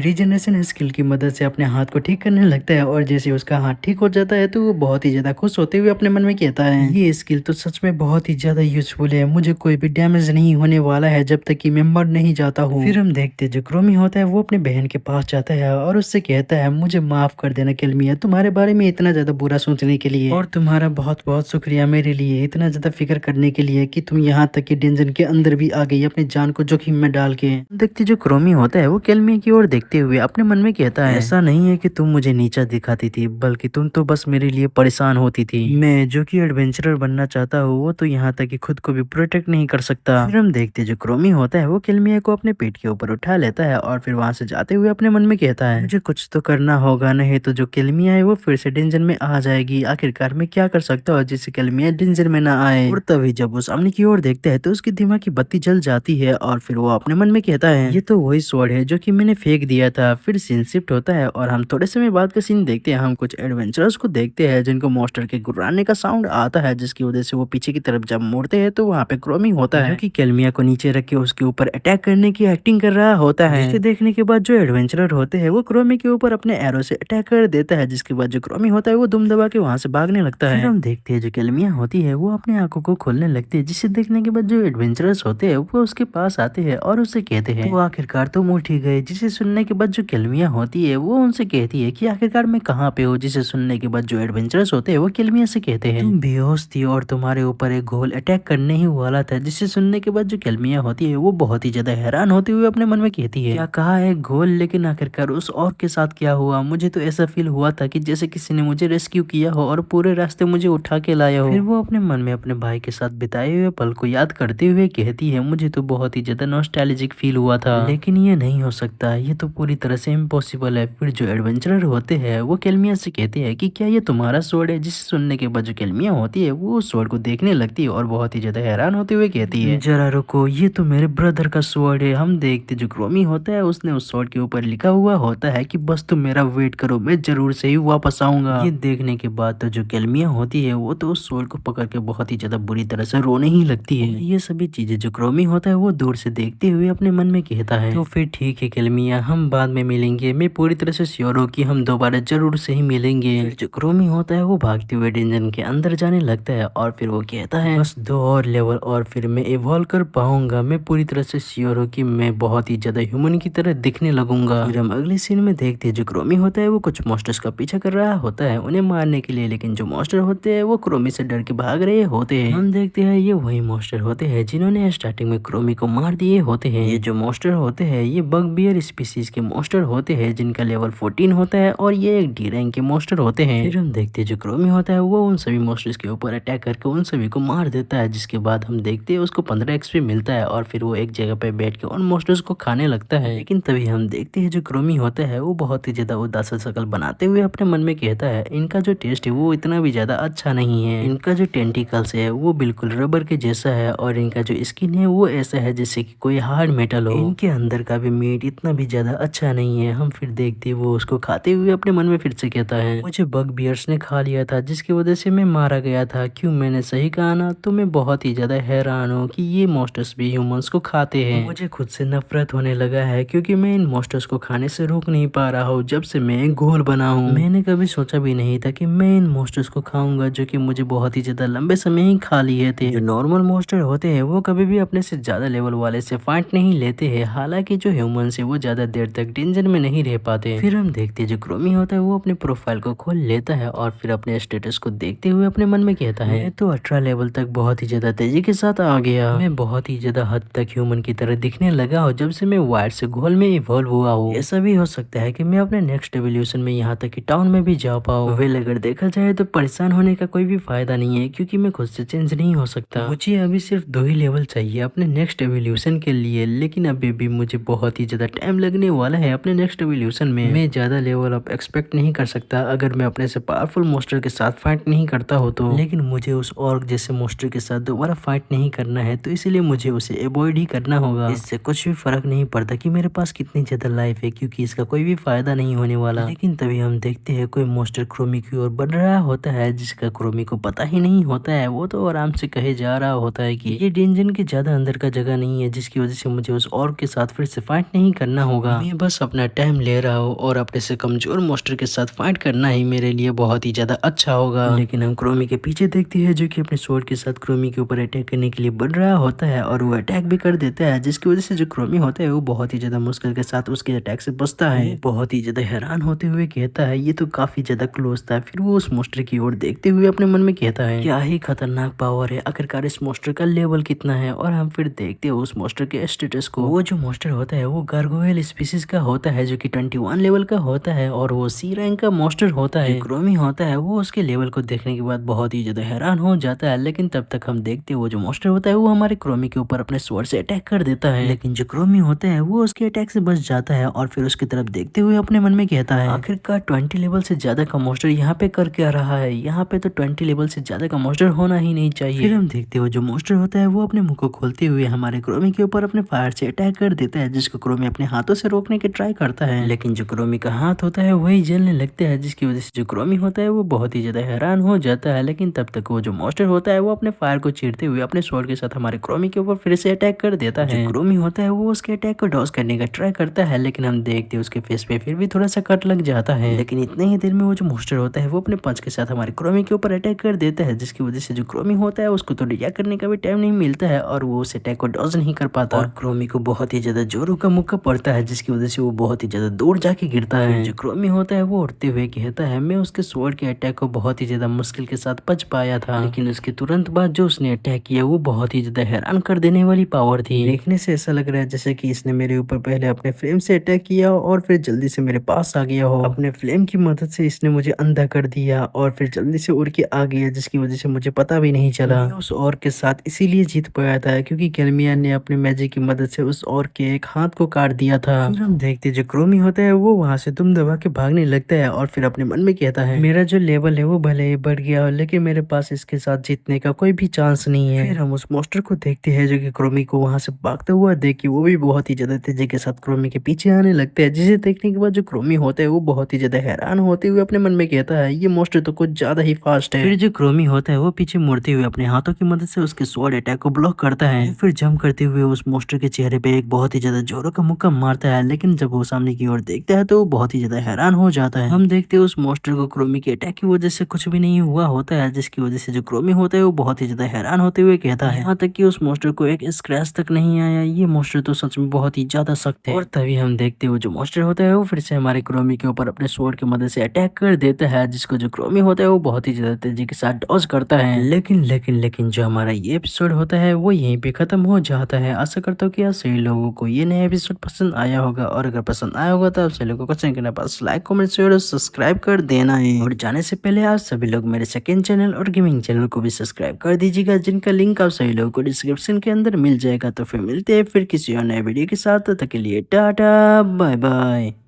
रीजनरेशन स्किल की मदद से अपने हाथ को ठीक करने लगता है और जैसे उसका हाथ ठीक हो जाता है तो वो बहुत ही ज्यादा खुश होते हुए अपने मन में कहता है ये स्किल तो सच में बहुत ही ज्यादा यूजफुल है, मुझे कोई भी डैमेज नहीं होने वाला है जब तक कि मैं मर नहीं जाता हूँ। फिर हम देखते हैं जो क्रोमी होता है वो अपने बहन के पास जाता है और उससे कहता है मुझे माफ कर देना किलमिया, तुम्हारे बारे में इतना ज्यादा बुरा सोचने के लिए, और तुम्हारा बहुत बहुत शुक्रिया मेरे लिए इतना ज्यादा फिक्र करने के लिए कि तुम यहाँ तक कि डेंजन के अंदर भी आ गई अपनी जान को जोखिम में डाल के। देखते जो क्रोमी होता है वो किलमिया की ओर देखते हुए अपने मन में कहता है ऐसा नहीं है कि तुम मुझे नीचा दिखाती थी, बल्कि तुम तो बस मेरे लिए परेशान होती थी। मैं जो कि एडवेंचरर बनना चाहता हूँ वो तो यहाँ तक कि खुद को भी प्रोटेक्ट नहीं कर सकता। फिर हम देखते जो क्रोमी होता है वो किलमिया को अपने पेट के ऊपर उठा लेता है और फिर वहां से जाते हुए अपने मन में कहता है मुझे कुछ तो करना होगा, नहीं तो जो किलमिया है वो फिर से डेंजर में आ जाएगी। आखिरकार मैं क्या कर सकता हूँ जिससे किलमिया डेंजर में ना आए। और तभी जब वो सामने की ओर देखता है तो उसकी दिमाग की बत्ती जल जाती है और फिर वो अपने मन में कहता है ये तो वही स्वॉर्ड है जो कि मैंने फेंक दिया था। फिर सीन शिफ्ट होता है और हम थोड़े समय बाद का सीन देखते हैं। हम कुछ एडवेंचरर्स को देखते हैं जिनको मॉन्स्टर के गुर्राने का साउंड आता है, जिसकी वजह से वो पीछे की तरफ जब मुड़ते हैं तो वहाँ पे क्रोमी होता है जो कि किलमिया को नीचे रख के उसके ऊपर अटैक करने की एक्टिंग कर रहा होता है। जिसे देखने के बाद जो एडवेंचरर होते हैं वो क्रोमी के ऊपर अपने एरो से अटैक कर देता है, जिसके बाद जो क्रोमी होता है वो दुम दबा के वहाँ से भागने लगता है। फिर हम देखते हैं जो किलमिया होती है वो अपने आंखों को खोलने लगती है, जिसे देखने के बाद जो एडवेंचरर्स होते हैं वो उसके पास आते हैं और उससे कहते हैं तो आखिरकार तुम उठ ही गए। जिसे सुनने के बाद जो किलमिया होती है वो उनसे कहती है कि आखिरकार मैं कहाँ पे हूँ। जिसे सुनने के बाद जो एडवेंचरर्स होते हैं वो किलमिया से कहते हैं तुम बेहोश थी और तुम्हारे ऊपर एक घोल अटैक करने ही वाला था। जिसे सुनने के बाद जो किलमिया होती है वो बहुत ही ज्यादा हैरान होते हुए अपने मन में कहती है क्या कहा है घोल, लेकिन आखिरकार उस और के साथ क्या हुआ। मुझे तो ऐसा फील हुआ था कि जैसे किसी ने मुझे रेस्क्यू किया हो और पूरे रास्ते मुझे उठा के लाया हो। फिर वो अपने मन में अपने भाई के साथ बिताए हुए पल को याद करते हुए कहती है मुझे तो बहुत ही ज्यादा नॉस्टैल्जिक फील हुआ था, लेकिन ये नहीं हो सकता, ये तो पूरी तरह से इम्पॉसिबल है। फिर जो एडवेंचरर होते हैं वो किलमिया से कहते हैं कि क्या ये तुम्हारा स्वॉर्ड है। जिसे सुनने के बाद जो किलमिया होती है वो उस स्वॉर्ड को देखने लगती है और बहुत ही ज्यादा हैरान होते हुए कहती है जरा रुको, ये तो मेरे ब्रदर का स्वॉर्ड है। हम देखते जो क्रोमी होता है उसने उस स्वॉर्ड के ऊपर लिखा हुआ होता है कि बस तुम मेरा वेट करो, मैं जरूर से ही वापस आऊंगा। ये देखने के बाद तो जो किलमिया होती है वो तो उस स्वॉर्ड को पकड़ के बहुत ही ज्यादा बुरी तरह से रोने ही लगती है। ये सभी चीजें जो क्रोमी होता है वो दूर से देखते हुए अपने मन में कहता है तो फिर ठीक है किलमिया, हम बाद में मिलेंगे। मैं पूरी तरह से श्योर हूँ कि हम दोबारा जरूर से ही मिलेंगे। फिर जो क्रोमी होता है वो भागते हुए डेंजन के अंदर जाने लगता है और फिर वो कहता है बस 2 और लेवल और फिर मैं इवॉल्व कर पाऊंगा। मैं पूरी तरह से श्योर हूँ कि मैं बहुत ही ज्यादा ह्यूमन की तरह दिखने लगूंगा। फिर हम अगले सीन में देखते हैं जो क्रोमी होता है वो कुछ मॉन्स्टर्स का पीछा कर रहा होता है उन्हें मारने के लिए, लेकिन जो मॉन्स्टर होते हैं वो क्रोमी से डर के भाग रहे होते हैं। हम देखते हैं ये वही मॉन्स्टर होते हैं जिन्होंने स्टार्टिंग में क्रोमी को मार दिए होते हैं। ये जो मॉन्स्टर होते हैं ये बग बियर स्पीसीज के मॉन्स्टर होते हैं जिनका लेवल 14 होता है और ये एक डी रैंक के मॉन्स्टर होते हैं। फिर हम देखते हैं जो क्रोमी होता है वो उन सभी मॉन्स्टर्स के ऊपर अटैक करके उन सभी को मार देता है, जिसके बाद हम देखते हैं उसको 15 एक्सपी मिलता है और फिर वो एक जगह पे बैठ के उन मॉन्स्टर्स को खाने लगता है। लेकिन तभी हम देखते हैं जो क्रोमी होता है वो बहुत ही ज्यादा उदास शक्ल बनाते हुए अपने मन में कहता है इनका जो टेस्ट है वो इतना भी ज्यादा अच्छा नहीं है। इनका जो टेंटिकल्स है वो बिल्कुल रबर के जैसा है और इनका जो स्किन है वो ऐसा है जैसे कि कोई हार्ड मेटल हो। इनके अंदर का भी मीट इतना भी ज्यादा अच्छा नहीं है। हम फिर देखते वो उसको खाते हुए अपने मन में फिर से कहता है मुझे बग बियर्स ने खा लिया था जिसकी वजह से मैं मारा गया था। क्यों, मैंने सही कहा ना। तो मैं बहुत ही ज्यादा हैरान हूँ कि ये मॉन्स्टर्स भी ह्यूमंस को खाते हैं। मुझे खुद से नफरत होने लगा है क्योंकि मैं इन मॉन्स्टर्स को खाने से रोक नहीं पा रहा हूँ जब से मैं एक घोल बना हूँ। मैंने कभी सोचा भी नहीं था कि मैं इन मॉन्स्टर्स को खाऊंगा जो कि मुझे बहुत ही ज्यादा लंबे समय ही खा लिए थे। जो नॉर्मल मॉन्स्टर होते हैं वो कभी भी अपने से ज्यादा लेवल वाले से फाइट नहीं लेते हैं, हालांकि जो ह्यूमंस है वो ज्यादा देर तक डेंजर में नहीं रह पाते। फिर हम देखते हैं जो क्रोमी होता है वो अपने प्रोफाइल को खोल लेता है और फिर अपने स्टेटस को देखते हुए अपने मन में कहता है तो 18 लेवल तक बहुत ही ज्यादा तेजी के साथ आ गया। गया। मैं बहुत ही ज्यादा हद तक ह्यूमन की तरह दिखने लगा हूँ जब से मैं वायर से घोल में इवॉल्व हुआ हूँ। ऐसा भी हो सकता है कि मैं अपने नेक्स्ट एवोल्यूशन में यहाँ तक कि टाउन में भी जा पाऊँ। वेल अगर देखा जाए तो परेशान होने का कोई भी फायदा नहीं है, क्योंकि मैं खुद से चेंज नहीं हो सकता। मुझे अभी सिर्फ 2 ही लेवल चाहिए अपने नेक्स्ट एवोल्यूशन के लिए, लेकिन अभी भी मुझे बहुत ही ज्यादा टाइम लगने वाला है अपने नेक्स्ट एवोल्यूशन में। मैं ज्यादा लेवल अप एक्सपेक्ट नहीं कर सकता अगर मैं अपने से पावरफुल मोस्टर के साथ फाइट नहीं करता हो तो। लेकिन मुझे उस ऑर्क जैसे मोस्टर के साथ दोबारा फाइट नहीं करना है, तो इसलिए मुझे उसे अवॉइड ही करना होगा। इससे कुछ भी फर्क नहीं पड़ता कि मेरे पास कितनी ज्यादा लाइफ है, क्योंकि इसका कोई भी फायदा नहीं होने वाला। लेकिन तभी हम देखते हैं कोई मोस्टर क्रोमी की ओर बढ़ रहा होता है, जिसका क्रोमी को पता ही नहीं होता है। वो तो आराम से कहे जा रहा होता है कि ये डेंजन के ज्यादा अंदर का जगह नहीं है, जिसकी वजह से मुझे उस ऑर्क के साथ फिर से फाइट नहीं करना होगा। मैं बस अपना टाइम ले रहा हूँ और अपने से कमजोर मोस्टर के साथ फाइट करना ही मेरे लिए बहुत ही ज्यादा अच्छा होगा। लेकिन हम क्रोमी के पीछे देखते हैं जो कि अपने स्वॉर्ड के साथ क्रोमी के ऊपर अटैक करने के लिए बढ़ रहा होता है, और वो अटैक भी कर देता है, जिसकी वजह से जो क्रोमी होता है वो बहुत ही ज्यादा मुश्किल के साथ उसके अटैक से बचता है। बहुत ही ज्यादा हैरान होते हुए कहता है ये तो काफी ज्यादा क्लोज था। फिर वो उस मोस्टर की ओर देखते हुए अपने मन में कहता है क्या ही खतरनाक पावर है, आखिरकार इस मोस्टर का लेवल कितना है। और हम फिर देखते हैं उस मोस्टर के स्टेटस को। वो जो मोस्टर होता है वो गार्गोयल स्पीसीज का होता है, जो कि 21 लेवल का होता है, और वो सी रैंक का मोस्टर होता है। क्रोमी होता है वो उसके लेवल को देखने के बाद बहुत ही ज्यादा हैरान हो जाता है। लेकिन तब तक हम देखते हैं वो जो मोस्टर होता है वो हमारे क्रोमी के ऊपर अपने स्वॉर्ड से अटैक कर देता है। लेकिन जो क्रोमी होता है वो उसके अटैक से बच जाता है, और फिर उसकी तरफ देखते हुए अपने मन में कहता है आखिरकार 20 लेवल से ज्यादा का मोस्टर यहाँ पे कर क्या रहा है। यहाँ पे तो 20 लेवल से ज्यादा का मोस्टर होना ही नहीं चाहिए। फिर हम देखते हो जो मोस्टर होता है वो अपने मुंह को खोलते हुए हमारे क्रोमी के ऊपर अपने फायर से अटैक कर देता है, जिसको क्रोमी अपने हाथों से रोकने की ट्राई करता है। लेकिन जो क्रोमी का हाथ होता है वही जलने लगता है, जिसकी वजह से जो क्रोमी होता है वो बहुत ही ज्यादा हैरान हो जाता है। लेकिन तब तक वो जो मोस्टर होता है वो अपने फायर को चीरते हुए अपने स्वॉर्ड के साथ हमारे क्रोमी के ऊपर फिर से अटैक कर देता है। जो क्रोमी होता है वो उसके अटैक को डॉज करने का ट्राई करता है, लेकिन हम देखते हैं उसके फेस पे फिर भी थोड़ा सा कट लग जाता है। लेकिन इतने ही देर में वो जो मोस्टर होता है वो अपने पंच के साथ हमारे क्रोमी के ऊपर अटैक कर देता है, जिसकी वजह से जो क्रोमी होता है उसको तो रिएक्ट करने का भी टाइम नहीं मिलता है, और वो उस अटैक को डॉज नहीं कर पाता। और क्रोमी को बहुत ही ज्यादा जोरों का मुक्का पड़ता है, जिसकी वजह से वो बहुत ही ज्यादा दूर जाके गिरता है। जो क्रोमी होता है वो उड़ते हुए कहता है मैं उसके स्वॉर्ड के अटैक को बहुत ही ज्यादा मुश्किल के साथ बच पाया था, लेकिन उसके तुरंत बाद जो उसने अटैक किया वो बहुत ही ज्यादा हैरान कर देने वाली पावर थी। देखने से ऐसा लग रहा है जैसे कि इसने मेरे ऊपर पहले अपने फ्लेम से अटैक किया और फिर जल्दी से मेरे पास आ गया हो। अपने फ्लेम की मदद से इसने मुझे अंधा कर दिया और फिर जल्दी से उड़ के आ गया, जिसकी वजह से मुझे पता भी नहीं चला। मैं उस ऑर्क के साथ इसीलिए जीत पाया था क्योंकि केलमिया ने अपने मैजिक की मदद से उस ऑर्क के एक हाथ को काट दिया था। फिर हम देखते जो क्रोमी होता है वो वहां से दुम दबा के भागने लगता है और फिर अपने मन में कहता है मेरा जो लेवल है वो भले ही बढ़ गया हो, लेकिन मेरे पास इसके साथ जीतने का कोई भी चांस नहीं है। फिर हम उस मोस्टर को देखते हैं जो कि क्रोमी को वहां से भागता हुआ देख के वो भी बहुत ही ज्यादा तेजी के साथ क्रोमी के पीछे आने लगता है, जिसे देखने के बाद जो क्रोमी होता है वो बहुत ही ज्यादा हैरान होते हुए अपने मन में कहता है ये मोस्टर तो कुछ ज्यादा ही फास्ट है। फिर जो क्रोमी होता है वो पीछे मुड़ते हुए अपने हाथों की मदद से उसके स्वॉर्ड अटैक को ब्लॉक करता है, फिर जंप करते हुए उस मोस्टर के चेहरे पे एक बहुत ही ज्यादा जोरों का मुक्का मारता है। लेकिन जब वो सामने की ओर देखता है तो वो बहुत ही ज्यादा हैरान हो जाता है। हम देखते हैं उस मोस्टर को क्रोमी के अटैक की वजह से कुछ भी नहीं हुआ होता है, जिसकी वजह से जो क्रोमी होता है वो बहुत ही ज्यादा हैरान होते हुए कहता है यहाँ तक कि उस मोस्टर को एक स्क्रैच तक नहीं आया, ये मोस्टर तो सच में बहुत ही ज्यादा सख्त है। और तभी हम देखते हैं जो मोस्टर होता है वो फिर से हमारे क्रोमी के ऊपर अपने स्वॉर्ड की मदद से अटैक कर देता है, जिसको जो क्रोमी होता है वो बहुत ही ज्यादा तेजी के साथ डॉज करता है। लेकिन जो हमारा ये एपिसोड होता है वो यहीं पे खत्म हो जाता है। आशा करता हूँ कि आप सभी लोगों को ये नया एपिसोड पसंद आया होगा, और अगर पसंद आया होगा तो आप सभी लोगों को चैनल पास लाइक कमेंट शेयर और सब्सक्राइब कर देना है। और जाने से पहले आप सभी लोग मेरे सेकंड चैनल और गेमिंग चैनल को भी सब्सक्राइब कर दीजिएगा, जिनका लिंक आप सभी लोगों को डिस्क्रिप्शन के अंदर मिल जाएगा। तो फिर मिलते हैं फिर किसी और नए वीडियो के साथ, तब तक के लिए टाटा बाय बाय।